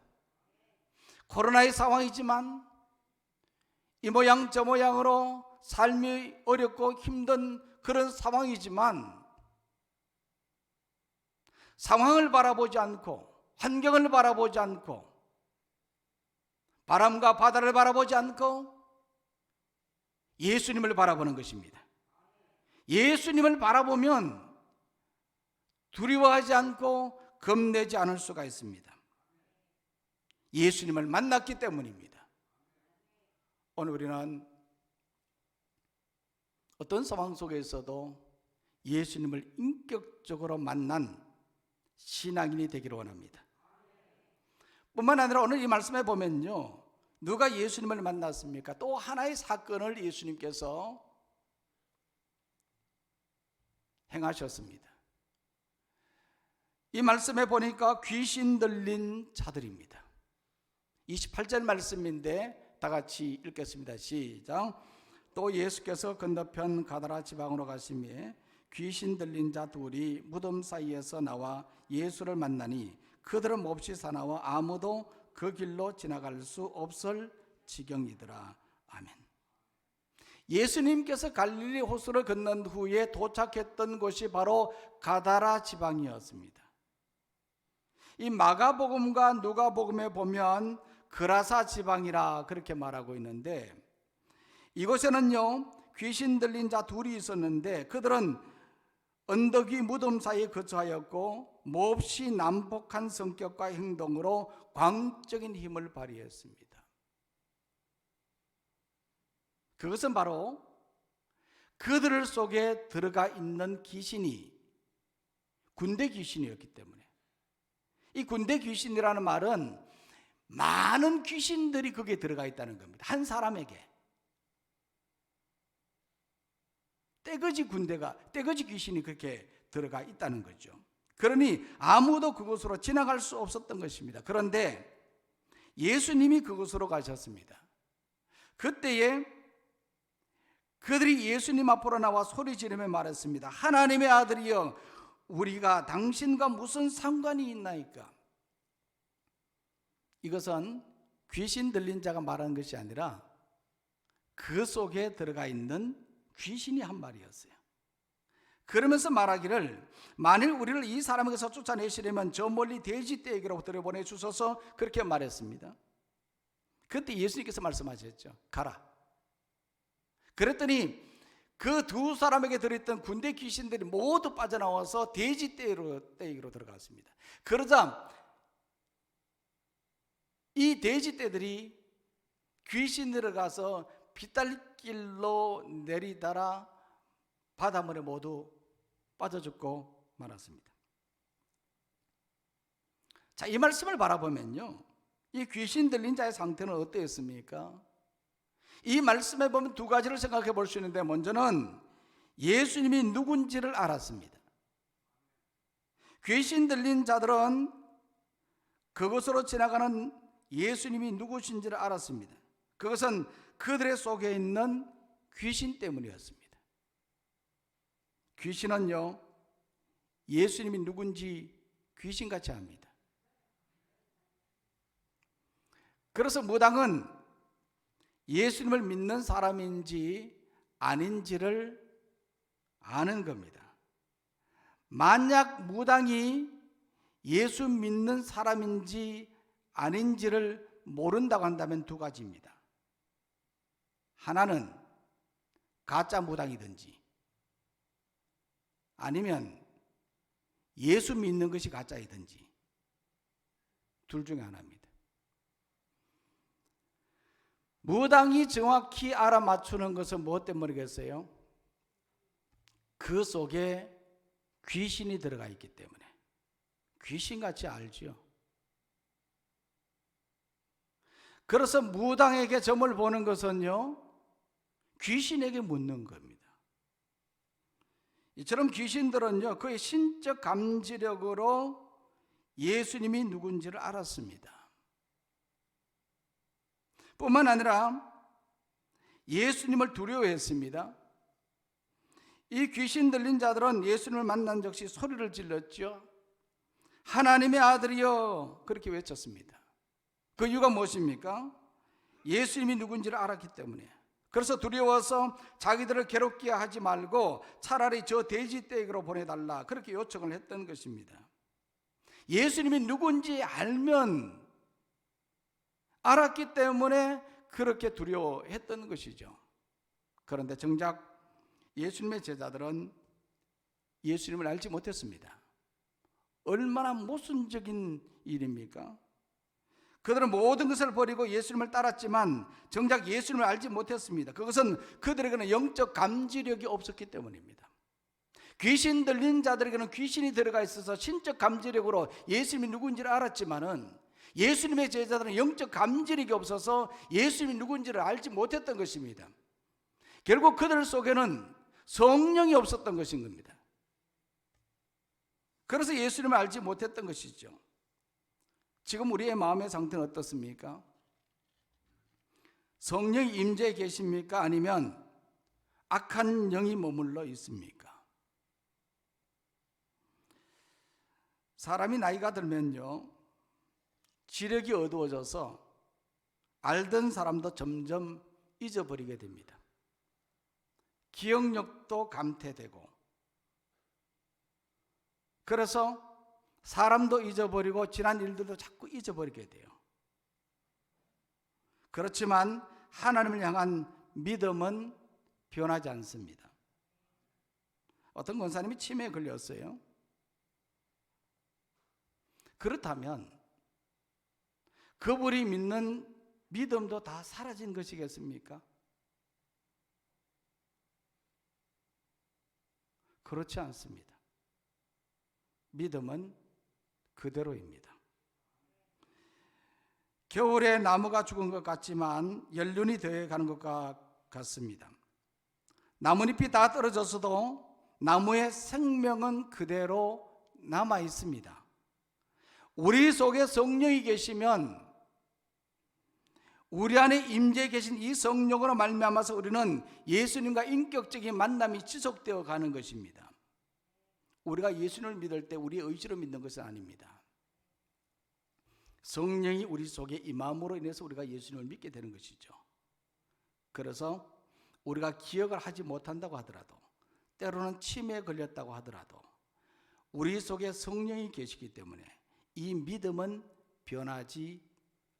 코로나의 상황이지만 이 모양 저 모양으로 삶이 어렵고 힘든 그런 상황이지만 상황을 바라보지 않고 환경을 바라보지 않고 바람과 바다를 바라보지 않고 예수님을 바라보는 것입니다. 예수님을 바라보면 두려워하지 않고 겁내지 않을 수가 있습니다. 예수님을 만났기 때문입니다. 오늘 우리는 어떤 상황 속에서도 예수님을 인격적으로 만난 신앙인이 되기를 원합니다. 뿐만 아니라 오늘 이 말씀에 보면요, 누가 예수님을 만났습니까? 또 하나의 사건을 예수님께서 행하셨습니다. 이 말씀에 보니까 귀신 들린 자들입니다. 28절 말씀인데 다 같이 읽겠습니다. 시작. 또 예수께서 건너편 가다라 지방으로 가시며 귀신 들린 자 둘이 무덤 사이에서 나와 예수를 만나니 그들은 몹시 사나워 아무도 그 길로 지나갈 수 없을 지경이더라. 아멘. 예수님께서 갈릴리 호수를 건넌 후에 도착했던 곳이 바로 가다라 지방이었습니다. 이 마가복음과 누가복음에 보면 그라사 지방이라 그렇게 말하고 있는데 이곳에는요 귀신 들린 자 둘이 있었는데 그들은 언덕 위 무덤 사이에 거처하였고 몹시 난폭한 성격과 행동으로 광적인 힘을 발휘했습니다. 그것은 바로 그들 속에 들어가 있는 귀신이 군대 귀신이었기 때문에 이 군대 귀신이라는 말은 많은 귀신들이 거기에 들어가 있다는 겁니다. 한 사람에게 떼거지 귀신이 그렇게 들어가 있다는 거죠. 그러니 아무도 그곳으로 지나갈 수 없었던 것입니다. 그런데 예수님이 그곳으로 가셨습니다. 그때에 그들이 예수님 앞으로 나와 소리 지르며 말했습니다. 하나님의 아들이여 우리가 당신과 무슨 상관이 있나이까? 이것은 귀신 들린 자가 말하는 것이 아니라 그 속에 들어가 있는 귀신이 한 말이었어요. 그러면서 말하기를 만일 우리를 이 사람에게서 쫓아내시려면 저 멀리 돼지 떼기로 들여보내 주소서 그렇게 말했습니다. 그때 예수님께서 말씀하셨죠. 가라. 그랬더니 그 두 사람에게 들어있던 군대 귀신들이 모두 빠져나와서 돼지 떼기로 들어갔습니다. 그러자 이 돼지 떼들이 귀신 들어가서 빗달길로 내리다라 바닷물에 모두 빠져 죽고 말았습니다. 자, 이 말씀을 바라보면요, 이 귀신 들린 자의 상태는 어떠했습니까? 이 말씀에 보면 두 가지를 생각해 볼 수 있는데, 먼저는 예수님이 누군지를 알았습니다. 귀신 들린 자들은 그곳으로 지나가는 예수님이 누구신지를 알았습니다. 그것은 그들의 속에 있는 귀신 때문이었습니다. 귀신은요, 예수님이 누군지 귀신같이 압니다. 그래서 무당은 예수님을 믿는 사람인지 아닌지를 아는 겁니다. 만약 무당이 예수 믿는 사람인지 아닌지를 모른다고 한다면 두 가지입니다. 하나는 가짜 무당이든지, 아니면 예수 믿는 것이 가짜이든지, 둘 중에 하나입니다. 무당이 정확히 알아맞추는 것은 무엇 때문이겠어요? 그 속에 귀신이 들어가 있기 때문에. 귀신같이 알죠. 그래서 무당에게 점을 보는 것은요, 귀신에게 묻는 겁니다. 이처럼 귀신들은요, 그의 신적 감지력으로 예수님이 누군지를 알았습니다. 뿐만 아니라 예수님을 두려워했습니다. 이 귀신 들린 자들은 예수님을 만난 즉시 소리를 질렀죠. 하나님의 아들이여, 그렇게 외쳤습니다. 그 이유가 무엇입니까? 예수님이 누군지를 알았기 때문에. 그래서 두려워서 자기들을 괴롭게 하지 말고 차라리 저 돼지떼기로 보내달라, 그렇게 요청을 했던 것입니다. 예수님이 누군지 알았기 때문에 그렇게 두려워했던 것이죠. 그런데 정작 예수님의 제자들은 예수님을 알지 못했습니다. 얼마나 모순적인 일입니까? 그들은 모든 것을 버리고 예수님을 따랐지만 정작 예수님을 알지 못했습니다. 그것은 그들에게는 영적 감지력이 없었기 때문입니다. 귀신 들린 자들에게는 귀신이 들어가 있어서 신적 감지력으로 예수님이 누군지를 알았지만은, 예수님의 제자들은 영적 감지력이 없어서 예수님이 누군지를 알지 못했던 것입니다. 결국 그들 속에는 성령이 없었던 것인 겁니다. 그래서 예수님을 알지 못했던 것이죠. 지금 우리의 마음의 상태는 어떻습니까? 성령이 임재해 계십니까? 아니면 악한 영이 머물러 있습니까? 사람이 나이가 들면요, 지력이 어두워져서 알던 사람도 점점 잊어버리게 됩니다. 기억력도 감퇴되고, 그래서 사람도 잊어버리고 지난 일들도 자꾸 잊어버리게 돼요. 그렇지만 하나님을 향한 믿음은 변하지 않습니다. 어떤 권사님이 치매에 걸렸어요. 그렇다면 그분이 믿는 믿음도 다 사라진 것이겠습니까? 그렇지 않습니다. 믿음은 그대로입니다. 겨울에 나무가 죽은 것 같지만 연륜이 되어가는 것과 같습니다. 나뭇잎이 다 떨어졌어도 나무의 생명은 그대로 남아 있습니다. 우리 속에 성령이 계시면, 우리 안에 임재해 계신 이 성령으로 말미암아서 우리는 예수님과 인격적인 만남이 지속되어 가는 것입니다. 우리가 예수님을 믿을 때 우리의 의지로 믿는 것은 아닙니다. 성령이 우리 속에 임함으로 인해서 우리가 예수님을 믿게 되는 것이죠. 그래서 우리가 기억을 하지 못한다고 하더라도, 때로는 치매에 걸렸다고 하더라도 우리 속에 성령이 계시기 때문에 이 믿음은 변하지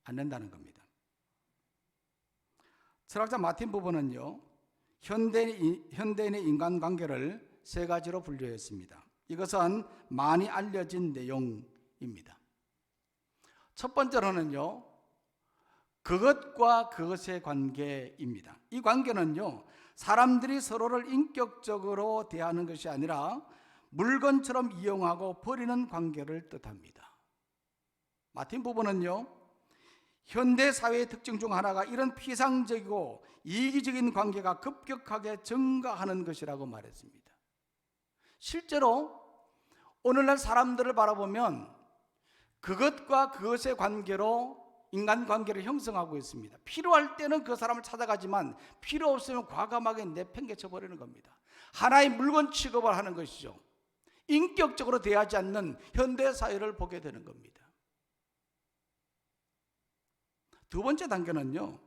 않는다는 겁니다. 철학자 마틴 부부는요, 현대인의 인간관계를 세 가지로 분류했습니다. 이것은 많이 알려진 내용입니다. 첫 번째로는요, 그것과 그것의 관계입니다. 이 관계는요, 사람들이 서로를 인격적으로 대하는 것이 아니라 물건처럼 이용하고 버리는 관계를 뜻합니다. 마틴 부부는요, 현대 사회의 특징 중 하나가 이런 피상적이고 이기적인 관계가 급격하게 증가하는 것이라고 말했습니다. 실제로 오늘날 사람들을 바라보면 그것과 그것의 관계로 인간관계를 형성하고 있습니다. 필요할 때는 그 사람을 찾아가지만 필요 없으면 과감하게 내팽개쳐 버리는 겁니다. 하나의 물건 취급을 하는 것이죠. 인격적으로 대하지 않는 현대 사회를 보게 되는 겁니다. 두 번째 단계는요,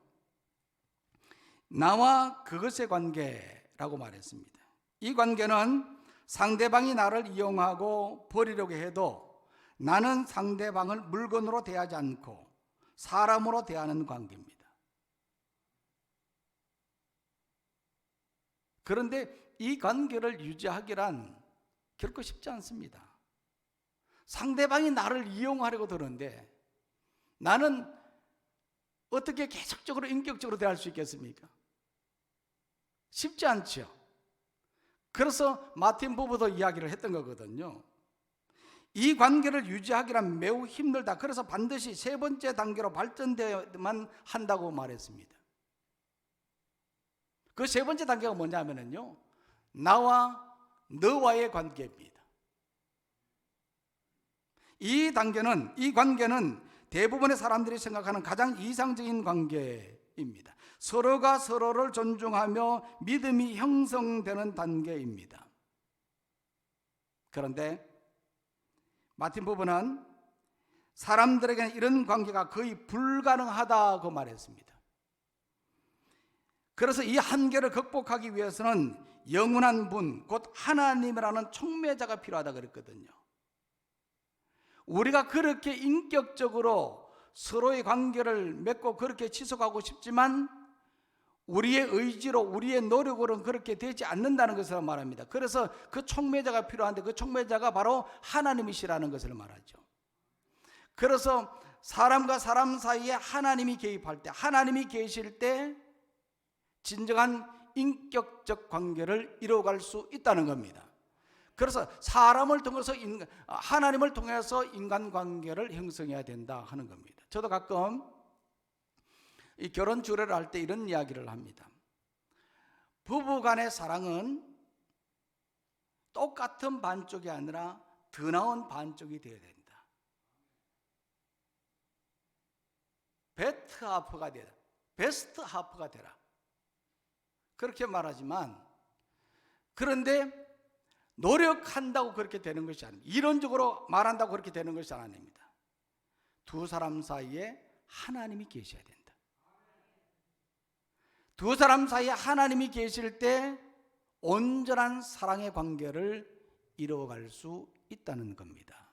나와 그것의 관계라고 말했습니다. 이 관계는 상대방이 나를 이용하고 버리려고 해도 나는 상대방을 물건으로 대하지 않고 사람으로 대하는 관계입니다. 그런데 이 관계를 유지하기란 결코 쉽지 않습니다. 상대방이 나를 이용하려고 드는데 나는 어떻게 계속적으로 인격적으로 대할 수 있겠습니까? 쉽지 않죠. 그래서 마틴 부부도 이야기를 했던 거거든요. 이 관계를 유지하기란 매우 힘들다. 그래서 반드시 세 번째 단계로 발전되어야만 한다고 말했습니다. 그 세 번째 단계가 뭐냐면요, 나와 너와의 관계입니다. 이 관계는 대부분의 사람들이 생각하는 가장 이상적인 관계입니다. 서로가 서로를 존중하며 믿음이 형성되는 단계입니다. 그런데 마틴 부부는 사람들에게는 이런 관계가 거의 불가능하다고 말했습니다. 그래서 이 한계를 극복하기 위해서는 영원한 분, 곧 하나님이라는 촉매자가 필요하다 그랬거든요. 우리가 그렇게 인격적으로 서로의 관계를 맺고 그렇게 지속하고 싶지만 우리의 의지로 우리의 노력으로는 그렇게 되지 않는다는 것을 말합니다. 그래서 그 촉매자가 필요한데 그 촉매자가 바로 하나님이시라는 것을 말하죠. 그래서 사람과 사람 사이에 하나님이 개입할 때, 하나님이 계실 때 진정한 인격적 관계를 이루어갈 수 있다는 겁니다. 그래서 사람을 통해서 하나님을 통해서 인간관계를 형성해야 된다 하는 겁니다. 저도 가끔 이 결혼 주례를 할 때 이런 이야기를 합니다. 부부 간의 사랑은 똑같은 반쪽이 아니라 더 나은 반쪽이 되어야 된다. 베스트 하프가 되라. 베스트 하프가 되라. 그렇게 말하지만, 그런데 노력한다고 그렇게 되는 것이 아닙니다. 이론적으로 말한다고 그렇게 되는 것이 아닙니다. 두 사람 사이에 하나님이 계셔야 된다. 두 사람 사이에 하나님이 계실 때 온전한 사랑의 관계를 이루어갈 수 있다는 겁니다.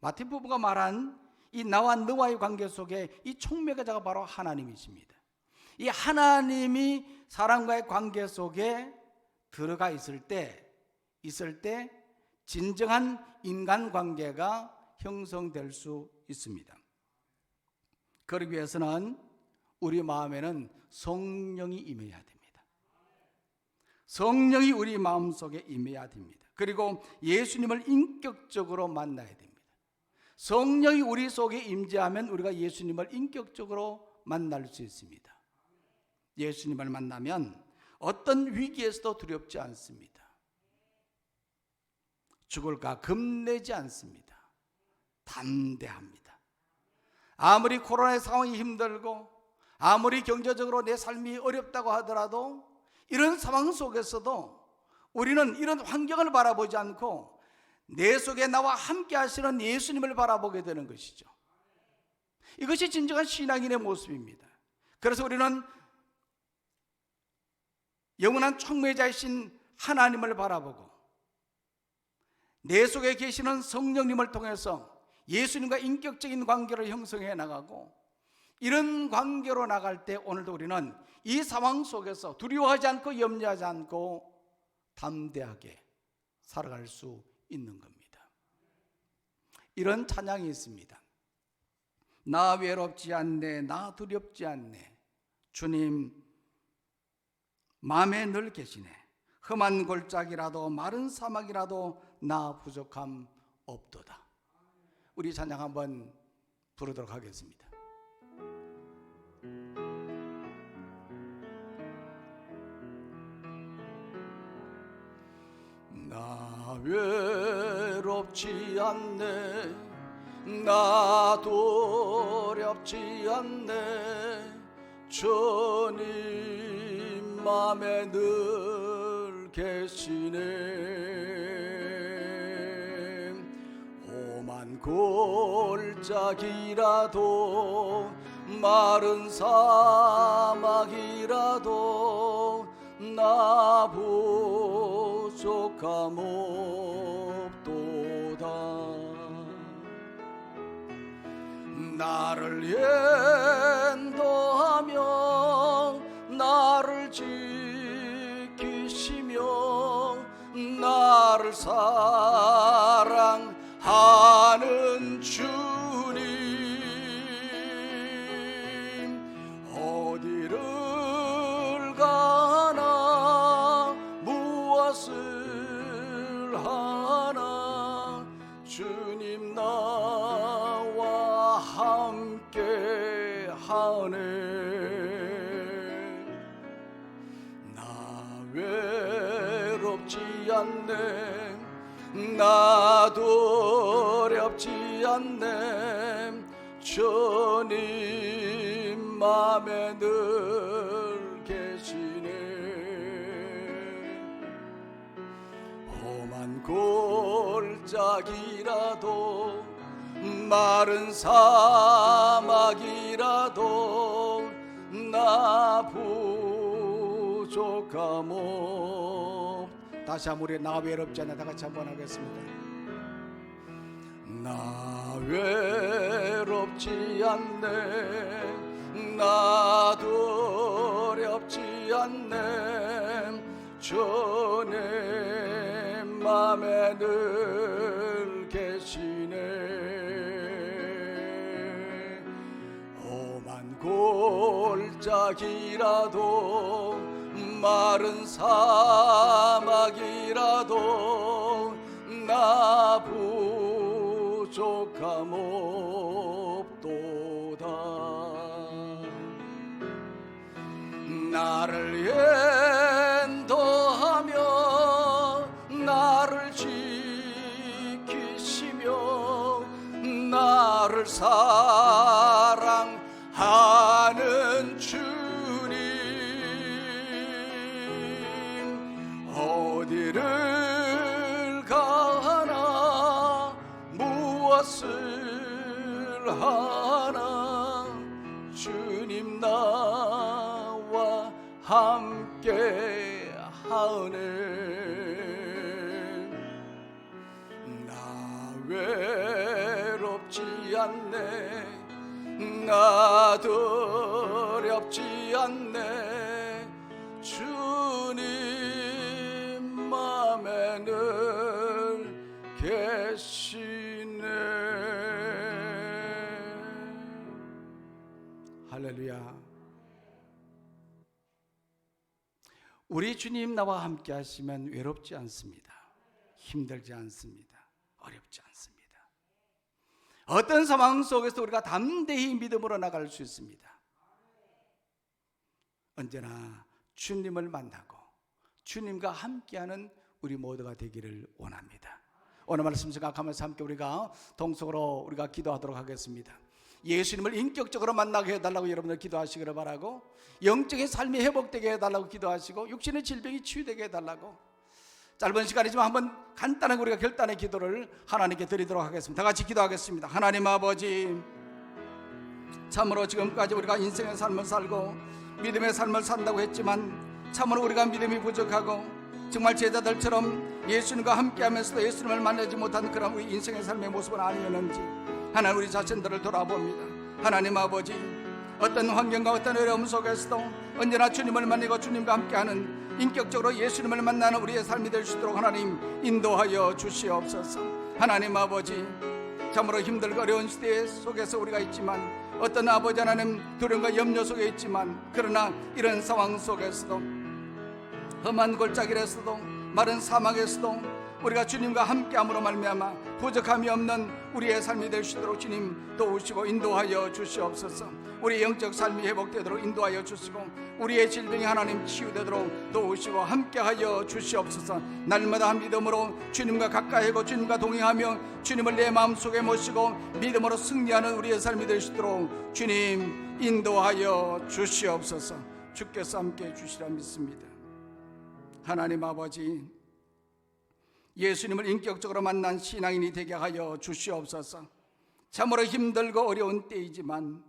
마틴 부부가 말한 이 나와 너와의 관계 속에 이 촉매자가 바로 하나님이십니다. 이 하나님이 사람과의 관계 속에 들어가 있을 때 진정한 인간관계가 형성될 수 있습니다. 그러기 위해서는 우리 마음에는 성령이 임해야 됩니다. 성령이 우리 마음속에 임해야 됩니다. 그리고 예수님을 인격적으로 만나야 됩니다. 성령이 우리 속에 임재하면 우리가 예수님을 인격적으로 만날 수 있습니다. 예수님을 만나면 어떤 위기에서도 두렵지 않습니다. 죽을까 겁내지 않습니다. 담대합니다. 아무리 코로나의 상황이 힘들고 아무리 경제적으로 내 삶이 어렵다고 하더라도 이런 상황 속에서도 우리는 이런 환경을 바라보지 않고 내 속에 나와 함께 하시는 예수님을 바라보게 되는 것이죠. 이것이 진정한 신앙인의 모습입니다. 그래서 우리는 영원한 촉매자이신 하나님을 바라보고 내 속에 계시는 성령님을 통해서 예수님과 인격적인 관계를 형성해 나가고 이런 관계로 나갈 때 오늘도 우리는 이 상황 속에서 두려워하지 않고 염려하지 않고 담대하게 살아갈 수 있는 겁니다. 이런 찬양이 있습니다. 나 외롭지 않네, 나 두렵지 않네, 주님 마음에 늘 계시네, 험한 골짜기라도 마른 사막이라도 나 부족함 없도다. 우리 찬양 한번 부르도록 하겠습니다. 나 외롭지 않네, 나 두렵지 않네, 주님 맘에 늘 계시네. 험한 골짜기라도 마른 사막이라도 나 부족함 없도다. 나를 인도하며 나를 지키시며 나를 사랑하는 주님, 어디를 가나 무엇을 하나 주님 나와 함께 하네. 나 외롭지 않네, 나 두렵지 않네, 주님 맘에 늘 계시네. 험한 골짜기라도 마른 사막이라도 나 부족함 없. 다시 한번 우리 나 외롭지 않네 다 같이 한번 하겠습니다. 나 외롭지 않네, 나 두렵지 않네, 주님 맘에 늘 계시네. 험한 골짜기라도 마른 사막이라도 나 부족함 없도다. 나를 인도하며 나를 지키시며 나를 사랑하는 주님, 어디를 가나 무엇을 하나 주님 나와 함께 하네. 나 외롭지 않네, 나 두렵지 않네, 주님 맘에 늘 계시네. 할렐루야. 우리 주님 나와 함께 하시면 외롭지 않습니다. 힘들지 않습니다. 어렵지 않습니다. 어떤 상황 속에서 우리가 담대히 믿음으로 나갈 수 있습니다. 언제나 주님을 만나고 주님과 함께하는 우리 모두가 되기를 원합니다. 오늘 말씀 생각하면서 함께 우리가 동성으로 우리가 기도하도록 하겠습니다. 예수님을 인격적으로 만나게 해달라고 여러분들 기도하시기를 바라고, 영적인 삶이 회복되게 해달라고 기도하시고, 육신의 질병이 치유되게 해달라고, 짧은 시간이지만 한번 간단하게 우리가 결단의 기도를 하나님께 드리도록 하겠습니다. 다 같이 기도하겠습니다. 하나님 아버지, 참으로 지금까지 우리가 인생의 삶을 살고 믿음의 삶을 산다고 했지만 참으로 우리가 믿음이 부족하고 정말 제자들처럼 예수님과 함께하면서도 예수님을 만나지 못한 그런 우리 인생의 삶의 모습은 아니었는지 하나님 우리 자신들을 돌아봅니다. 하나님 아버지, 어떤 환경과 어떤 어려움 속에서도 언제나 주님을 만나고 주님과 함께하는 인격적으로 예수님을 만나는 우리의 삶이 될 수 있도록 하나님 인도하여 주시옵소서. 하나님 아버지, 참으로 힘들고 어려운 시대 속에서 우리가 있지만, 어떤 아버지 하나님 두려움과 염려 속에 있지만, 그러나 이런 상황 속에서도 험한 골짜기에서도 마른 사막에서도 우리가 주님과 함께함으로 말미암아 부족함이 없는 우리의 삶이 될 수 있도록 주님 도우시고 인도하여 주시옵소서. 우리의 영적 삶이 회복되도록 인도하여 주시고, 우리의 질병이 하나님 치유되도록 도우시고 함께하여 주시옵소서. 날마다 믿음으로 주님과 가까이하고 주님과 동행하며 주님을 내 마음속에 모시고 믿음으로 승리하는 우리의 삶이 될 수 있도록 주님 인도하여 주시옵소서. 주께서 함께해 주시라 믿습니다. 하나님 아버지, 예수님을 인격적으로 만난 신앙인이 되게 하여 주시옵소서. 참으로 힘들고 어려운 때이지만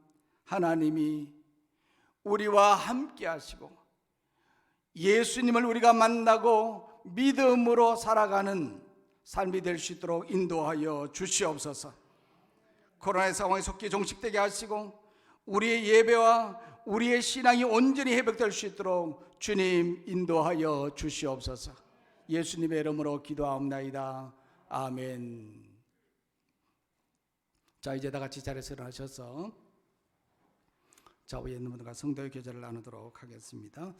하나님이 우리와 함께 하시고 예수님을 우리가 만나고 믿음으로 살아가는 삶이 될 수 있도록 인도하여 주시옵소서. 코로나의 상황이 속히 종식되게 하시고 우리의 예배와 우리의 신앙이 온전히 회복될 수 있도록 주님 인도하여 주시옵소서. 예수님의 이름으로 기도하옵나이다. 아멘. 자, 이제 다 같이 자리에서 일어나셔서 좌우에 있는 분들과 성도의 교제를 나누도록 하겠습니다.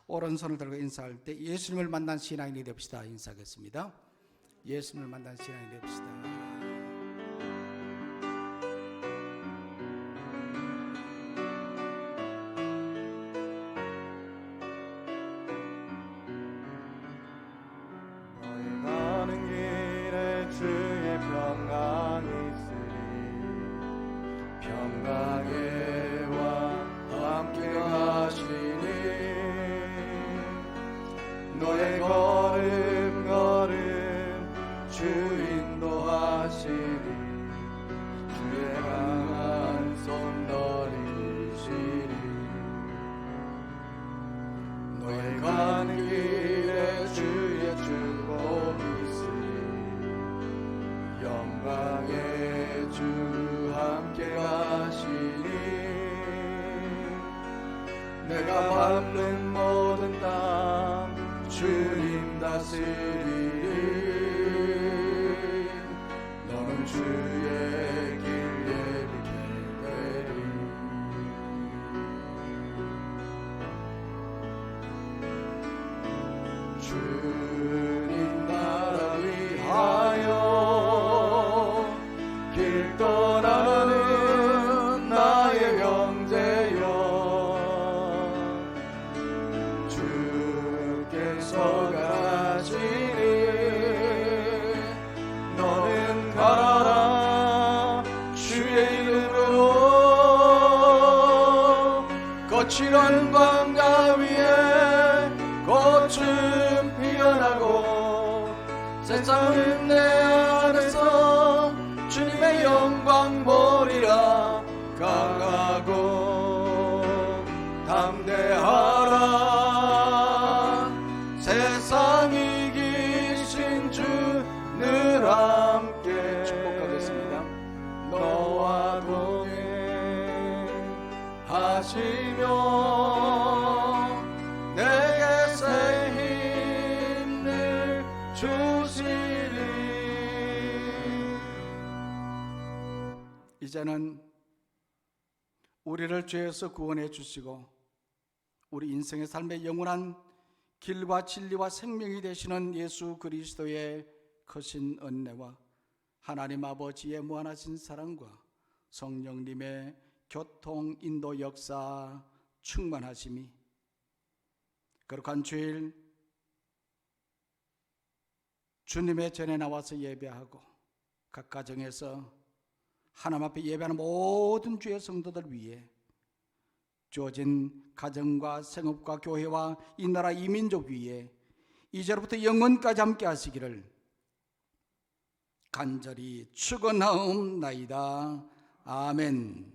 오른손을 들고 인사할 때 예수님을 만난 신앙인이 됩시다. 인사하겠습니다. 예수님을 만난 신앙인이 됩시다. 가는 길에 주의 평강이 있으리. 평강에와 함께 가시니 너의 걸음 걸음 주 인도하시리. 주의 강한 손 너리시리. 너의 가는 길에 주의 축복이 있으리. 영광의 주 함께 가시니 내가 밟는 모든 땅 주님 다스리리. 너는 주의 길 예비케 되리. 주님 나라 위하여 길 떠나는 나의 형제여, 주께서 가시니 너는 가라. 주의 이름으로 거칠은 광야 위에 꽃은 피어나고 세상은 내 안에서 주님의 영광 보리라. 강하고 담대하라. 세상 이기신 주 늘 함께 축복하겠습니다. 너와 동행하시며 내게 새 힘을 주시리. 이제는 우리를 죄에서 구원해 주시고 우리 인생의 삶의 영원한 길과 진리와 생명이 되시는 예수 그리스도의 크신 은혜와 하나님 아버지의 무한하신 사랑과 성령님의 교통 인도 역사 충만하심이 거룩한 주일 주님의 전에 나와서 예배하고 각 가정에서 하나님 앞에 예배하는 모든 주의 성도들 위해 주어진 가정과 생업과 교회와 이 나라 이 민족 위에 이제로부터 영원까지 함께 하시기를 간절히 축원하옵나이다. 아멘.